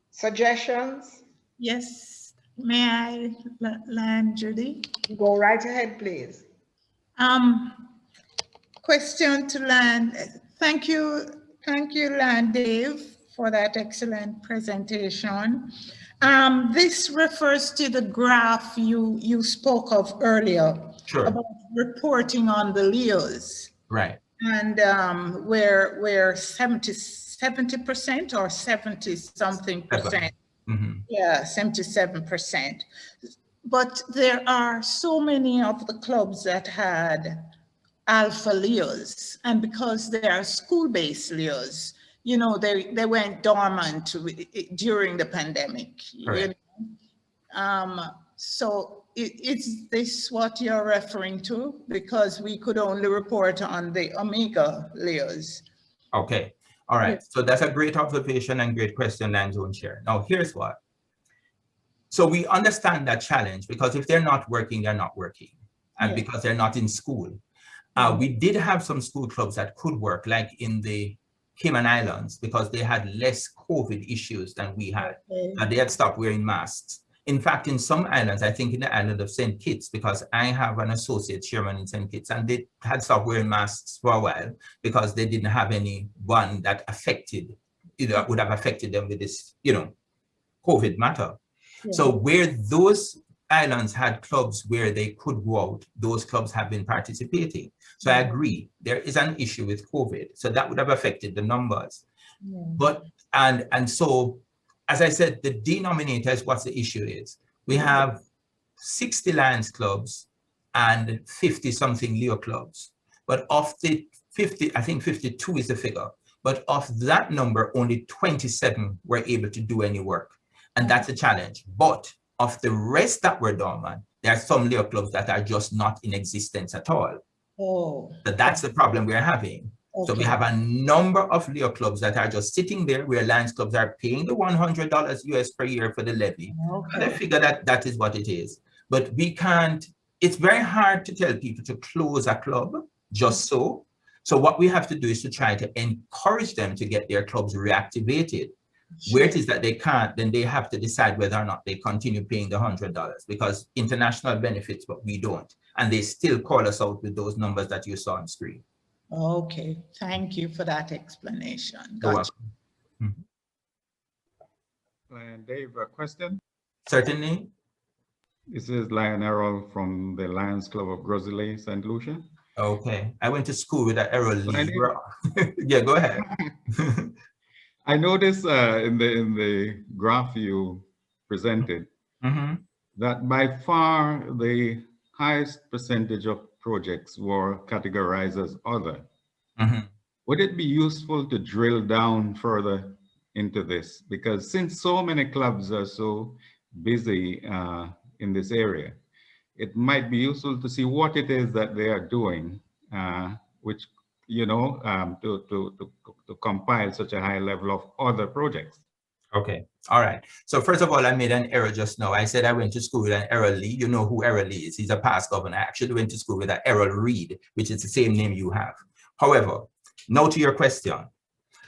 suggestions? Yes, may I, Lion Judy? Go right ahead, please. Question to Lion. Thank you, Lion Dave, for that excellent presentation. This refers to the graph you spoke of earlier. Sure. About reporting on the LEOs. Right. And where 70% or 70 something percent. Mm-hmm. Yeah, 77%. But there are so many of the clubs that had alpha LEOs, and because they are school-based LEOs, you know, they went dormant during the pandemic. Right. You know? So is this what you're referring to? Because we could only report on the Omega LEOs. Okay. All right. So that's a great observation and great question, Lanzone Chair. Now, here's what. So we understand that challenge because if they're not working, they're not working. And because they're not in school. We did have some school clubs that could work, like in the Cayman Islands, because they had less COVID issues than we had. They had stopped wearing masks. In fact, in some islands, I think in the island of St. Kitts, because I have an associate chairman in St. Kitts, and they had stopped wearing masks for a while because they didn't have any one that affected, would have affected them with this, COVID matter. Yeah. So where those islands had clubs where they could go out, those clubs have been participating. So I agree, there is an issue with COVID. So that would have affected the numbers. Yeah. But, and so, as I said, the denominator is what the issue is. We have 60 Lions clubs and 50 something Leo clubs. But of the 50, I think 52 is the figure. But of that number, only 27 were able to do any work. And that's a challenge. But of the rest that were dormant, there are some Leo clubs that are just not in existence at all. Oh. So that's the problem we're having. Okay. So we have a number of Leo clubs that are just sitting there where Lions clubs are paying the $100 US per year for the levy. Okay. And I figure that that is what it is. But we can't, it's very hard to tell people to close a club just so. So what we have to do is to try to encourage them to get their clubs reactivated. Where it is that they can't, then they have to decide whether or not they continue paying the $100 because international benefits, but we don't. And they still call us out with those numbers that you saw on screen. Okay, thank you for that explanation. You're Gotcha. welcome. And Dave, a question? Certainly. This is Lion Errol from the Lions Club of Grosley, St. Lucia. Okay. I went to school with that Errol So Lee. Yeah, go ahead. I noticed in the graph you presented that by far the highest percentage of projects were categorized as other. Would it be useful to drill down further into this? Because since so many clubs are so busy in this area, it might be useful to see what it is that they are doing, which, you know, to compile such a high level of other projects. Okay. All right. So first of all, I made an error just now. I said I went to school with an Errol Lee. You know who Errol Lee is. He's a past governor. I actually went to school with an Errol Reed, which is the same name you have. However, now to your question.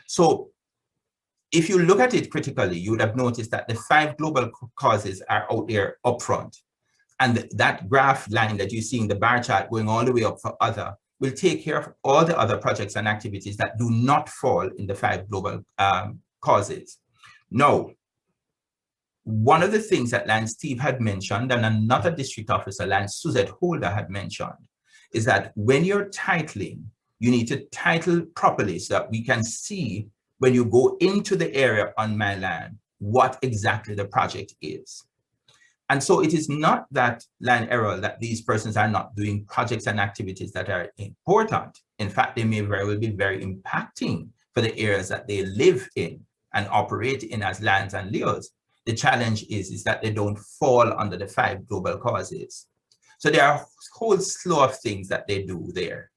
So if you look at it critically, you would have noticed that the 5 global causes are out there up front. And that graph line that you see in the bar chart going all the way up for other will take care of all the other projects and activities that do not fall in the 5 global causes. Now, one of the things that Lance Steve had mentioned and another district officer, Lance Suzette Holder, had mentioned is that when you're titling, you need to title properly so that we can see when you go into the area on my land, what exactly the project is. And so it is not that, Lion Errol, that these persons are not doing projects and activities that are important. In fact, they may very well be very impacting for the areas that they live in and operate in as lands and leos. The challenge is that they don't fall under the 5 global causes. So there are a whole slew of things that they do there,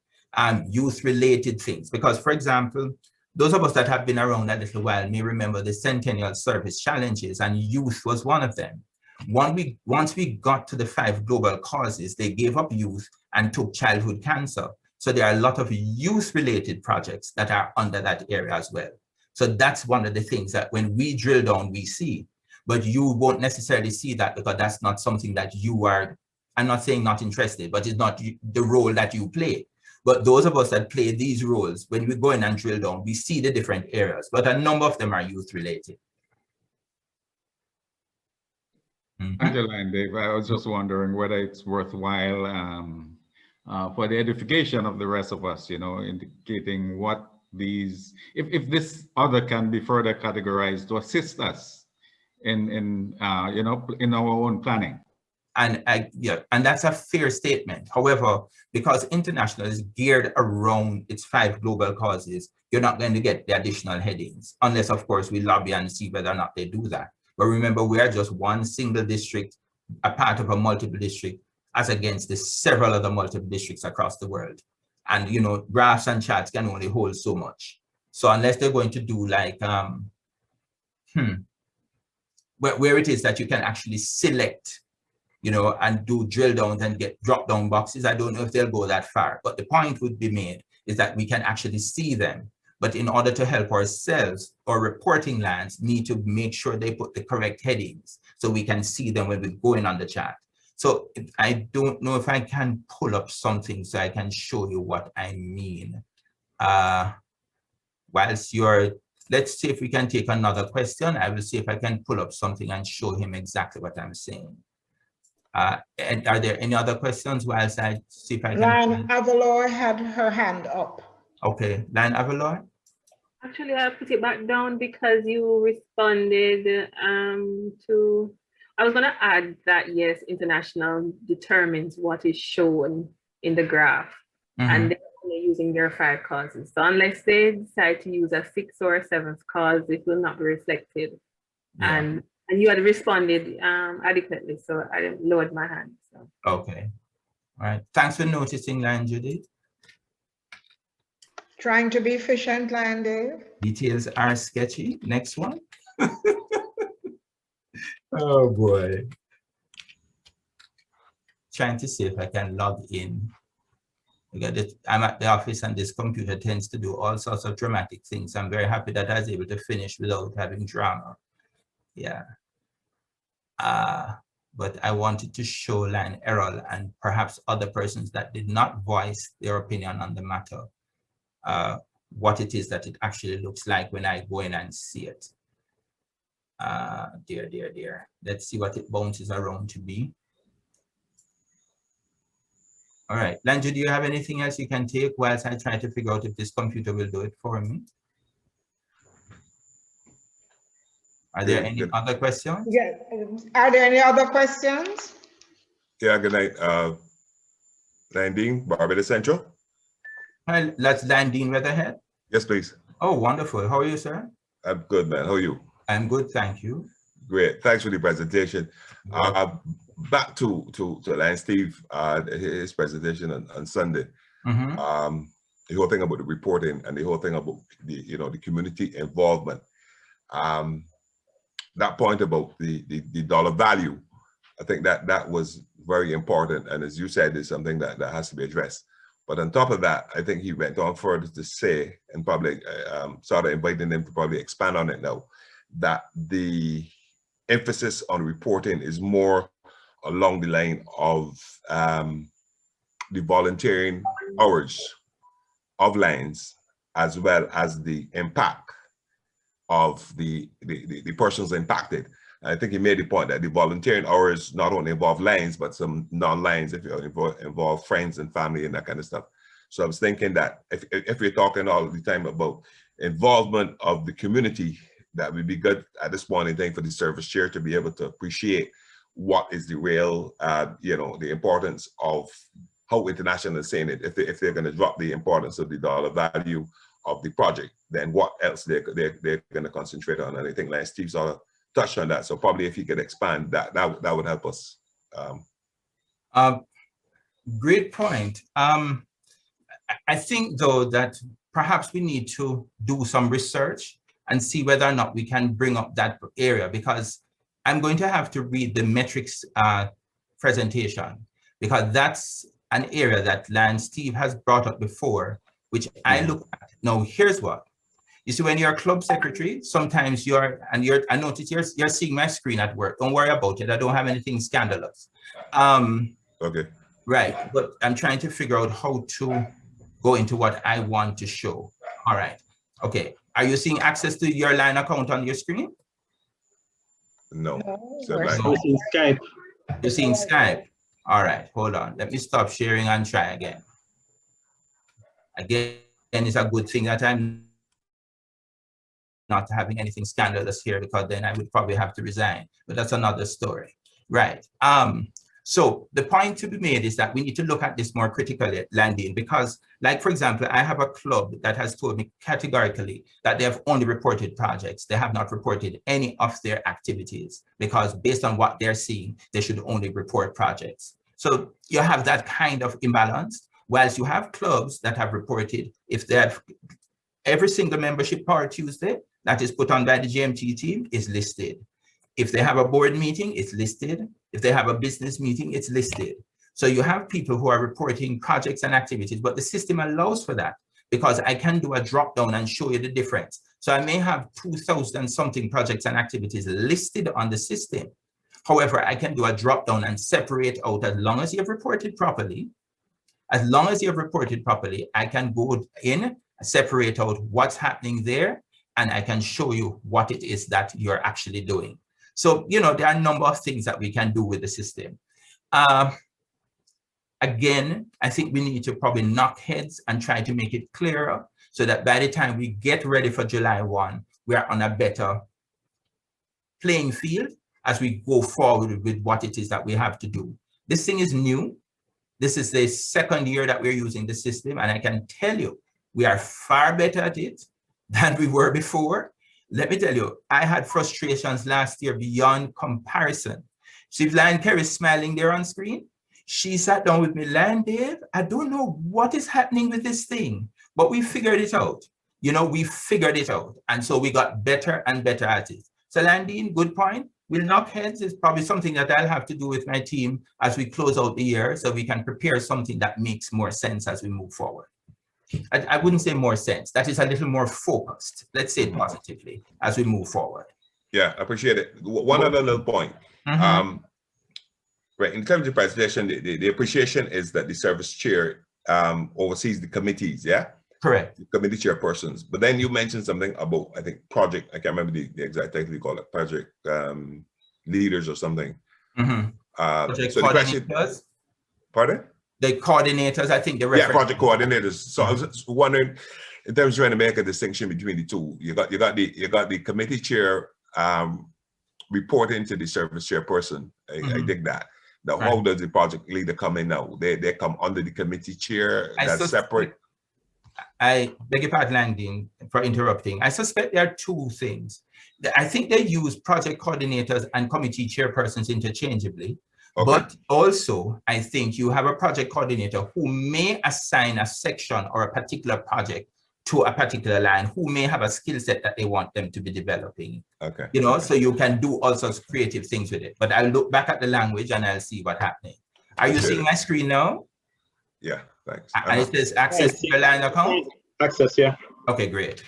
youth-related things. Because, for example, those of us that have been around a little while may remember the Centennial Service Challenges, and youth was one of them. Once we got to the 5 global causes, they gave up youth and took childhood cancer. So there are a lot of youth-related projects that are under that area as well. So that's one of the things that when we drill down, we see. But you won't necessarily see that because that's not something that you are, I'm not saying not interested, but it's not the role that you play. But those of us that play these roles, when we go in and drill down, we see the different areas, but a number of them are youth-related. Thank you, Lion Dave. I was just wondering whether it's worthwhile for the edification of the rest of us, you know, indicating what these, if this other can be further categorized to assist us in you know, in our own planning. And yeah, and that's a fair statement. However, because international is geared around its 5 global causes, you're not going to get the additional headings, unless of course we lobby and see whether or not they do that. But remember, we are just one single district, a part of a multiple district, as against the several other multiple districts across the world. And you know, graphs and charts can only hold so much. So unless they're going to do like, where it is that you can actually select, you know, and do drill downs and get drop down boxes, I don't know if they'll go that far. But the point would be made is that we can actually see them. But in order to help ourselves, our reporting lines need to make sure they put the correct headings so we can see them when we go in on the chat. So I don't know if I can pull up something so I can show you what I mean. Whilst you're, let's see if we can take another question. I will see if I can pull up something and show him exactly what I'm saying. And are there any other questions whilst I see if I can? Lion Avalor had her hand up. Okay, Lion Avalor? Actually, I put it back down because you responded to, I was going to add that, yes, international determines what is shown in the graph, and they're only using their 5 causes. So unless they decide to use a 6th or a 7th cause, it will not be reflected. Yeah. And you had responded adequately, so I lowered my hand. So. Okay. All right. Thanks for noticing, Lion Judith. Trying to be efficient, Lion Dave. Details are sketchy. Next one. Oh boy. Trying to see if I can log in I'm at the office and this computer tends to do all sorts of dramatic things. I'm very happy that I was able to finish without having drama. Yeah. But I wanted to show Lion Errol and perhaps other persons that did not voice their opinion on the matter, what it is that it actually looks like when I go in and see it. Dear. Let's see what it bounces around to be. All right, Lanjo, do you have anything else you can take whilst I try to figure out if this computer will do it for me? Are there any other questions? Yeah. Are there any other questions? Yeah, good night. Landine, Barbados Central. Well, that's Landine Weatherhead. Yes, please. Oh, wonderful. How are you, sir? I'm good, man. How are you? I'm good, thank you. Great. Thanks for the presentation. Back to Lion Steve, his presentation on Sunday. Mm-hmm. The whole thing about the reporting and the whole thing about the community involvement. That point about the dollar value, I think that was very important. And as you said, it's something that has to be addressed. But on top of that, I think he went on further to say, and probably sort of inviting them to probably expand on it now, that the emphasis on reporting is more along the line of the volunteering hours of Lions, as well as the impact of the persons impacted. And I think he made the point that the volunteering hours not only involve Lions, but some non-Lions, if you involve friends and family and that kind of stuff. So I was thinking that if we're talking all the time about involvement of the community, that would be good at this point in time for the service chair to be able to appreciate what is the real, the importance of how international is saying it. If they're going to drop the importance of the dollar value of the project, then what else they're going to concentrate on. And I think like Steve sort of touched on that. So probably if you could expand that would help us. Great point. I think though that perhaps we need to do some research and see whether or not we can bring up that area, because I'm going to have to read the metrics presentation, because that's an area that Lion Steve has brought up before, which I look at. Now, here's what. You see, when you're a club secretary, sometimes I notice you're seeing my screen at work. Don't worry about it. I don't have anything scandalous. Okay. Right, but I'm trying to figure out how to go into what I want to show. All right, okay. Are you seeing access to your Lion account on your screen? No. We're seeing Skype. You're seeing Skype. All right, hold on. Let me stop sharing and try again. Again, it's a good thing that I'm not having anything scandalous here, because then I would probably have to resign, but that's another story. Right. So the point to be made is that we need to look at this more critically, Landine, because, like, for example, I have a club that has told me categorically that they have only reported projects. They have not reported any of their activities, because based on what they're seeing, they should only report projects. So you have that kind of imbalance, whilst you have clubs that have reported, if they have every single membership Power Tuesday that is put on by the GMT team is listed. If they have a board meeting, it's listed. If they have a business meeting, it's listed. So you have people who are reporting projects and activities, but the system allows for that, because I can do a drop down and show you the difference. So I may have 2,000 something projects and activities listed on the system. However, I can do a drop down and separate out, as long as you have reported properly. As long as you have reported properly, I can go in, separate out what's happening there, and I can show you what it is that you're actually doing. So, there are a number of things that we can do with the system. Again, I think we need to probably knock heads and try to make it clearer, so that by the time we get ready for July 1, we are on a better playing field as we go forward with what it is that we have to do. This thing is new. This is the second year that we're using the system, and I can tell you, we are far better at it than we were before. Let me tell you, I had frustrations last year beyond comparison. See, Lion Kerry smiling there on screen. She sat down with me, Lion Dave, I don't know what is happening with this thing, but we figured it out. We figured it out. And so we got better and better at it. So Landine, good point. We'll knock heads. It's probably something that I'll have to do with my team as we close out the year, so we can prepare something that makes more sense as we move forward. I wouldn't say more sense. That is a little more focused. Let's say it positively as we move forward. Yeah, I appreciate it. One other little point. Right, in terms of the presentation, the appreciation is that the service chair oversees the committees, yeah? Correct. The committee chairpersons. But then you mentioned something about, I think, project, I can't remember the exact title you call it, project leaders or something. Project so the question, pardon? The coordinators, I think. Yeah, project coordinators. So I was just wondering, in terms of trying to make a distinction between the two, you got the committee chair reporting to the service chairperson. I dig that. Now, how does the project leader come in now? They come under the committee chair. That's separate. I beg your pardon, Landine, for interrupting. I suspect there are two things. I think they use project coordinators and committee chairpersons interchangeably. Okay. But also, I think you have a project coordinator who may assign a section or a particular project to a particular line, who may have a skill set that they want them to be developing. Okay. You know, so you can do all sorts of creative things with it. But I'll look back at the language and I'll see what's happening. Are you seeing my screen now? Yeah, thanks. And it says access to your line account? Access, yeah. Okay, great.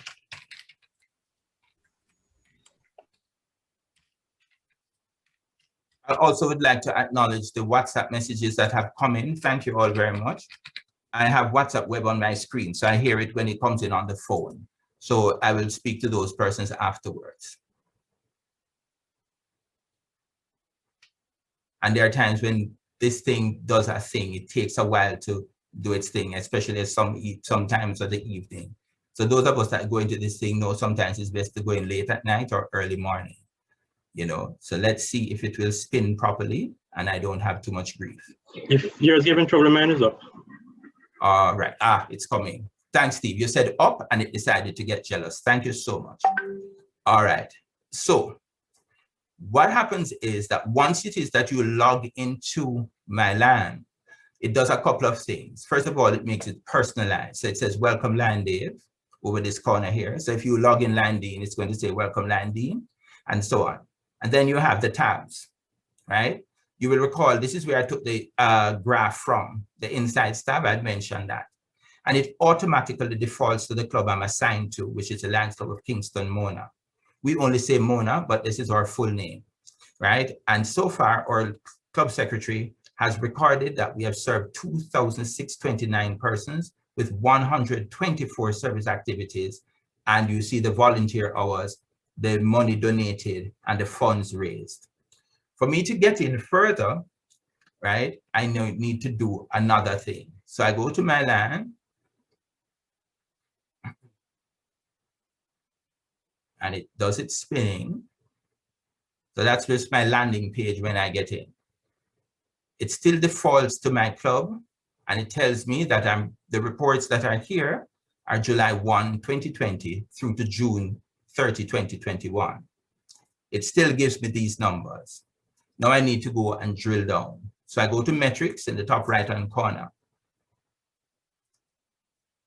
I also would like to acknowledge the WhatsApp messages that have come in. Thank you all very much. I have WhatsApp web on my screen, so I hear it when it comes in on the phone. So I will speak to those persons afterwards. And there are times when this thing does a thing, it takes a while to do its thing, especially sometimes at the evening. So those of us that go into this thing know sometimes it's best to go in late at night or early morning, you know. So let's see if it will spin properly and I don't have too much grief. If yours giving trouble, mine is up. All right, it's coming. Thanks, Steve. You said up and it decided to get jealous. Thank you so much. All right, so what happens is that once it is that you log into MyLAN, it does a couple of things. First of all, it makes it personalized. So it says, welcome Landine over this corner here. So if you log in Landine, it's going to say, welcome Landine, and so on. And then you have the tabs, right? You will recall, this is where I took the graph from, the Insights tab. I'd mentioned that. And it automatically defaults to the club I'm assigned to, which is the Lions Club of Kingston, Mona. We only say Mona, but this is our full name, right? And so far, our club secretary has recorded that we have served 2,629 persons with 124 service activities. And you see the volunteer hours, the money donated, and the funds raised. For me to get in further, right, I need to do another thing. So I go to MyLAN, and it does its spinning. So that's just my landing page when I get in. It still defaults to my club, and it tells me that the reports that are here are July 1, 2020 through to June 30, 2021. It still gives me these numbers. Now I need to go and drill down. So I go to metrics in the top right-hand corner.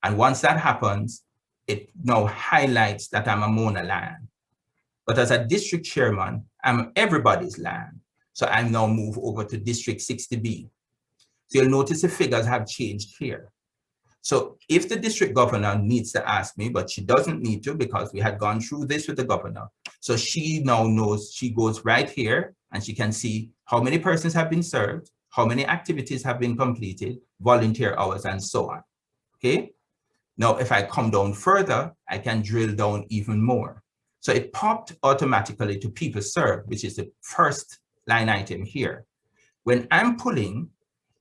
And once that happens, it now highlights that I'm a Mona LAN. But as a district chairman, I'm everybody's LAN. So I now move over to District 60B. So you'll notice the figures have changed here. So if the district governor needs to ask me, but she doesn't need to because we had gone through this with the governor. So she now knows, she goes right here and she can see how many persons have been served, how many activities have been completed, volunteer hours, and so on, okay? Now, if I come down further, I can drill down even more. So it popped automatically to people served, which is the first line item here. When I'm pulling,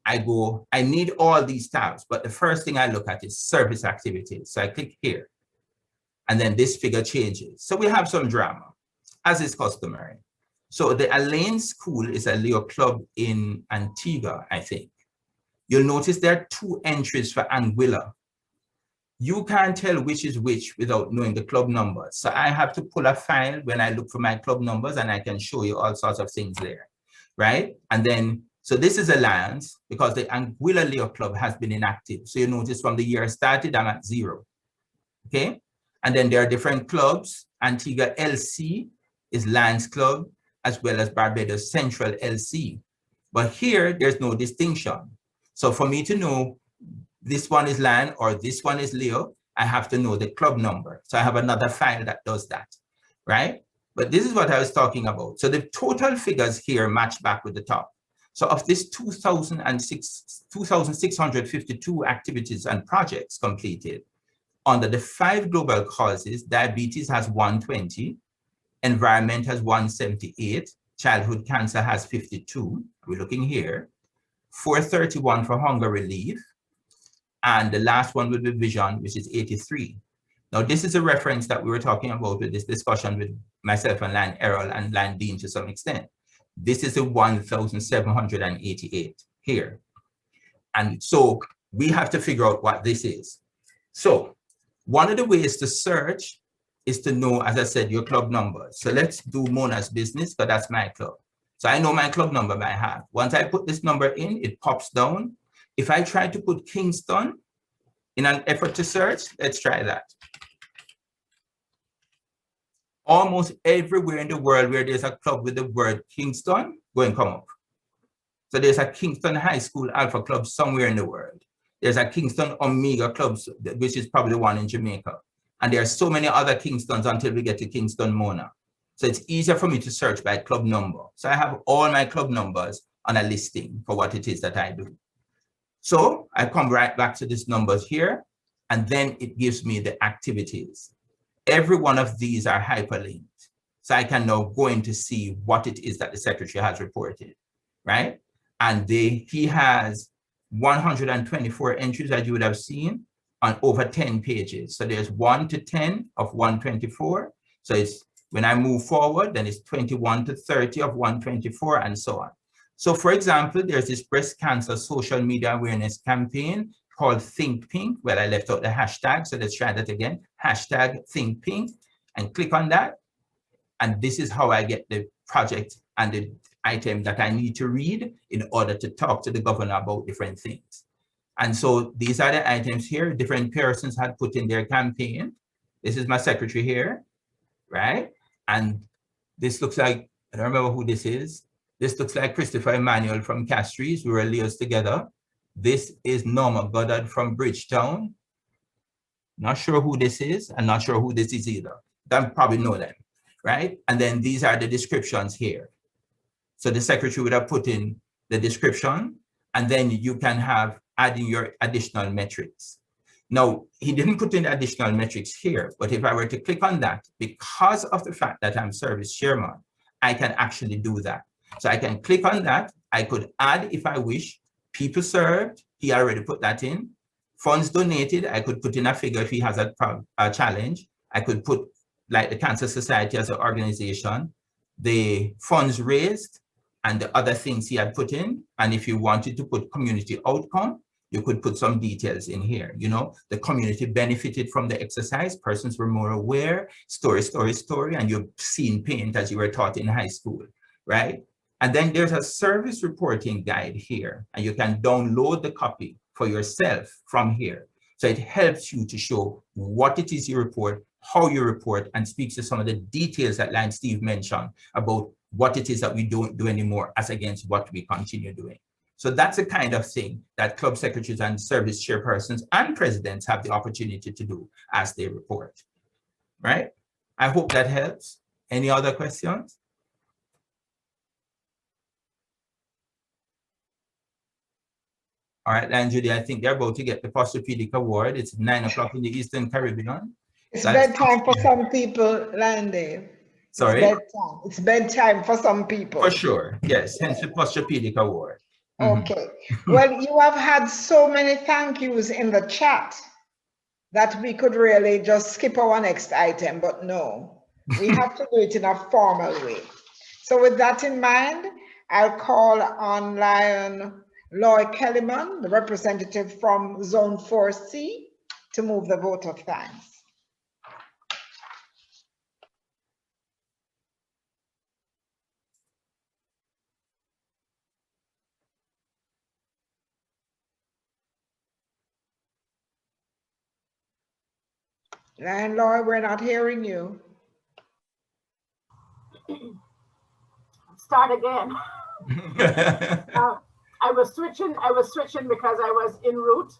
I need all these tabs, but the first thing I look at is service activities. So I click here, and then this figure changes. So we have some drama, as is customary. So the Elaine School is a Leo club in Antigua, I think. You'll notice there are two entries for Anguilla. You can't tell which is which without knowing the club numbers. So I have to pull a file when I look for my club numbers, and I can show you all sorts of things there, right? And then, so this is Alliance because the Anguilla Leo Club has been inactive. So you notice from the year started, I'm at 0, okay? And then there are different clubs. Antigua LC is Lions Club. as well as Barbados Central LC. But here, there's no distinction. So for me to know this one is LAN or this one is Leo, I have to know the club number. So I have another file that does that, right? But this is what I was talking about. So the total figures here match back with the top. So of this 2,652 activities and projects completed, under the 5 global causes, diabetes has 120, environment has 178, childhood cancer has 52, we're looking here, 431 for hunger relief, and the last one will be vision, which is 83. Now, this is a reference that we were talking about with this discussion with myself and Lan Errol and Lan Dean to some extent. This is a 1,788 here. And so we have to figure out what this is. So one of the ways to search is to know, as I said, your club number. So let's do Mona's business, because that's my club. So I know my club number by heart. Once I put this number in, it pops down. If I try to put Kingston in an effort to search, let's try that. Almost everywhere in the world where there's a club with the word Kingston, go and come up. So there's a Kingston High School Alpha Club somewhere in the world. There's a Kingston Omega Club, which is probably the one in Jamaica. And there are so many other Kingstons until we get to Kingston Mona. So it's easier for me to search by club number. So I have all my club numbers on a listing for what it is that I do. So I come right back to these numbers here, and then it gives me the activities. Every one of these are hyperlinked. So I can now go in to see what it is that the secretary has reported, right? And he has 124 entries, as you would have seen, on over 10 pages. So there's 1 to 10 of 124. So it's when I move forward, then it's 21 to 30 of 124 and so on. So for example, there's this breast cancer social media awareness campaign called Think Pink. Well, I left out the hashtag, so let's try that again. Hashtag Think Pink, and click on that. And this is how I get the project and the item that I need to read in order to talk to the governor about different things. And so these are the items here. Different persons had put in their campaign. This is my secretary here, right? And this looks like, I don't remember who this is. This looks like Christopher Emmanuel from Castries. We were Leos together. This is Norma Goddard from Bridgetown. Not sure who this is. I'm not sure who this is either. I probably know them, right? And then these are the descriptions here. So the secretary would have put in the description, and then you can have adding your additional metrics. Now, he didn't put in additional metrics here, but if I were to click on that, because of the fact that I'm service chairman, I can actually do that. So I can click on that. I could add, if I wish, people served. He already put that in. Funds donated. I could put in a figure if he has a challenge. I could put like the Cancer Society as an organization, the funds raised, and the other things he had put in. And if you wanted to put community outcome, you could put some details in here. You know, the community benefited from the exercise. Persons were more aware, story, and you've seen paint as you were taught in high school, right? And then there's a service reporting guide here, and you can download the copy for yourself from here. So it helps you to show what it is you report, how you report, and speaks to some of the details that Lan Steve mentioned about what it is that we don't do anymore as against what we continue doing. So that's the kind of thing that club secretaries and service chairpersons and presidents have the opportunity to do as they report, right? I hope that helps. Any other questions? All right, and Judy, I think they're about to get the Posturepedic Award. It's 9 o'clock in the Eastern Caribbean. It's bedtime for some people, Landy. Sorry? It's bedtime for some people. For sure, yes, hence the Posturepedic Award. Okay. Well, you have had so many thank yous in the chat that we could really just skip our next item, but no, we have to do it in a formal way. So with that in mind, I'll call on Loy Kellyman, the representative from Zone 4C, to move the vote of thanks. Landlord, we're not hearing you. start again. I was switching because I was en route,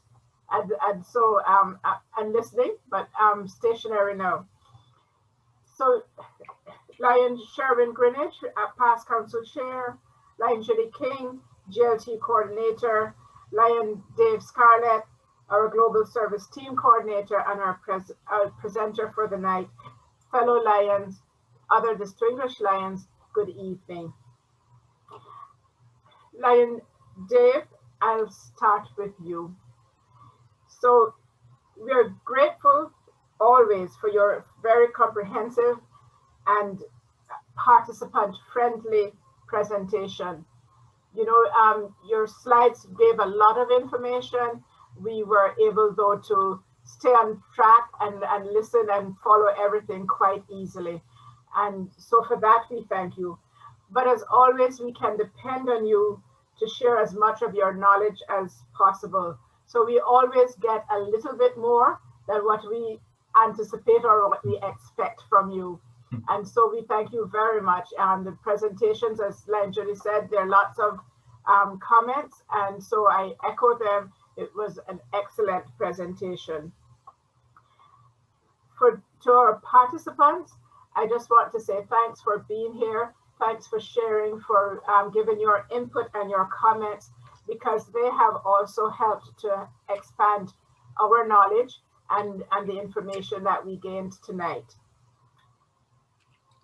and so I'm listening, but I'm stationary now. So, Lion Sherwin Greenwich, past council chair, Lion Judy King, GLT coordinator, Lion Dave Scarlett, our global service team coordinator, and our presenter for the night, fellow Lions, other distinguished Lions, good evening. Lion Dave, I'll start with you. So we are grateful always for your very comprehensive and participant-friendly presentation. You know, your slides gave a lot of information. We were able, though, to stay on track and listen and follow everything quite easily. And so for that, we thank you. But as always, we can depend on you to share as much of your knowledge as possible. So we always get a little bit more than what we anticipate or what we expect from you. And so we thank you very much. The presentations, as Lion Judy said, there are lots of comments, and so I echo them. It was an excellent presentation. To our participants, I just want to say thanks for being here. Thanks for sharing, for giving your input and your comments, because they have also helped to expand our knowledge and the information that we gained tonight.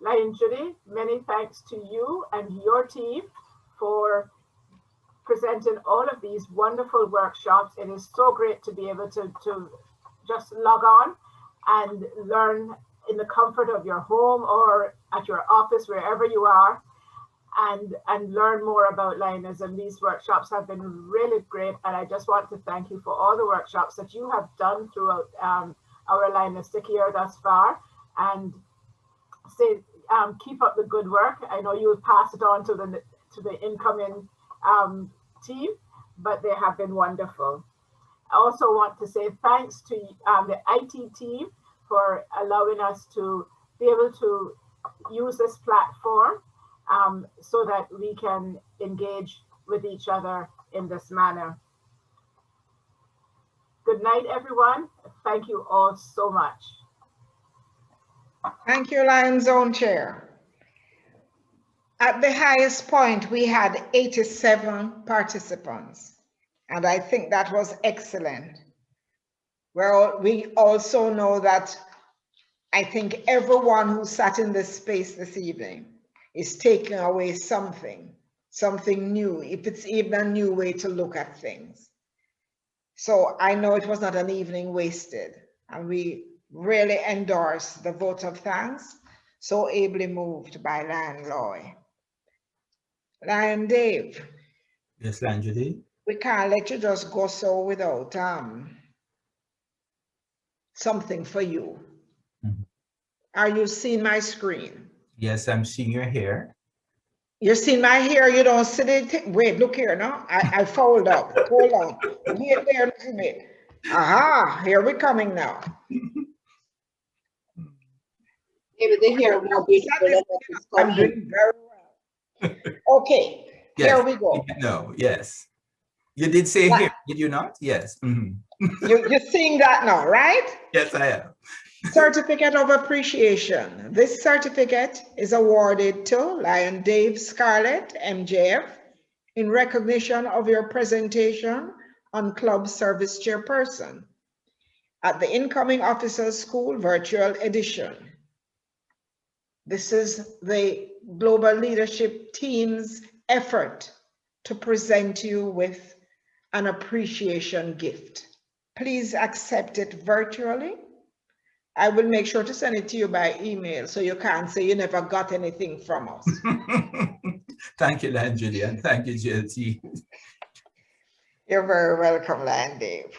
Lion Judy, many thanks to you and your team for presenting all of these wonderful workshops. It is so great to be able to just log on and learn in the comfort of your home or at your office, wherever you are, and learn more about Lionism. These workshops have been really great, and I just want to thank you for all the workshops that you have done throughout our Lionistic year thus far, and say keep up the good work. I know you'll pass it on to the incoming team, but they have been wonderful. I also want to say thanks to the IT team for allowing us to be able to use this platform so that we can engage with each other in this manner. Good night, everyone. Thank you all so much. Thank you, Lion Zone Chair. At the highest point, we had 87 participants, and I think that was excellent. Well, we also know that I think everyone who sat in this space this evening is taking away something new, if it's even a new way to look at things. So I know it was not an evening wasted, and we really endorse the vote of thanks, so ably moved by Lion Loy. Lion Dave. Yes, Lion Judy. We can't let you just go so without something for you. Mm-hmm. Are you seeing my screen? Yes, I'm seeing your hair. You're seeing my hair, you don't see it? Wait, look here, no? I fold up. Hold on. Wait there a little bit. Aha, here we're coming now. Maybe the hair more beautiful. I'm doing very well. Okay, yes, here we go. No, yes. You did say here, did you not? Yes. Mm-hmm. You're seeing that now, right? Yes, I am. Certificate of Appreciation. This certificate is awarded to Lion Dave Scarlett, MJF, in recognition of your presentation on Club Service Chairperson at the Incoming Officers School Virtual Edition. This is the Global Leadership Team's effort to present you with an appreciation gift. Please accept it virtually. I will make sure to send it to you by email so you can't say you never got anything from us. Thank you, Lion Judy, and thank you, GLT. You're very welcome, Lion Dave.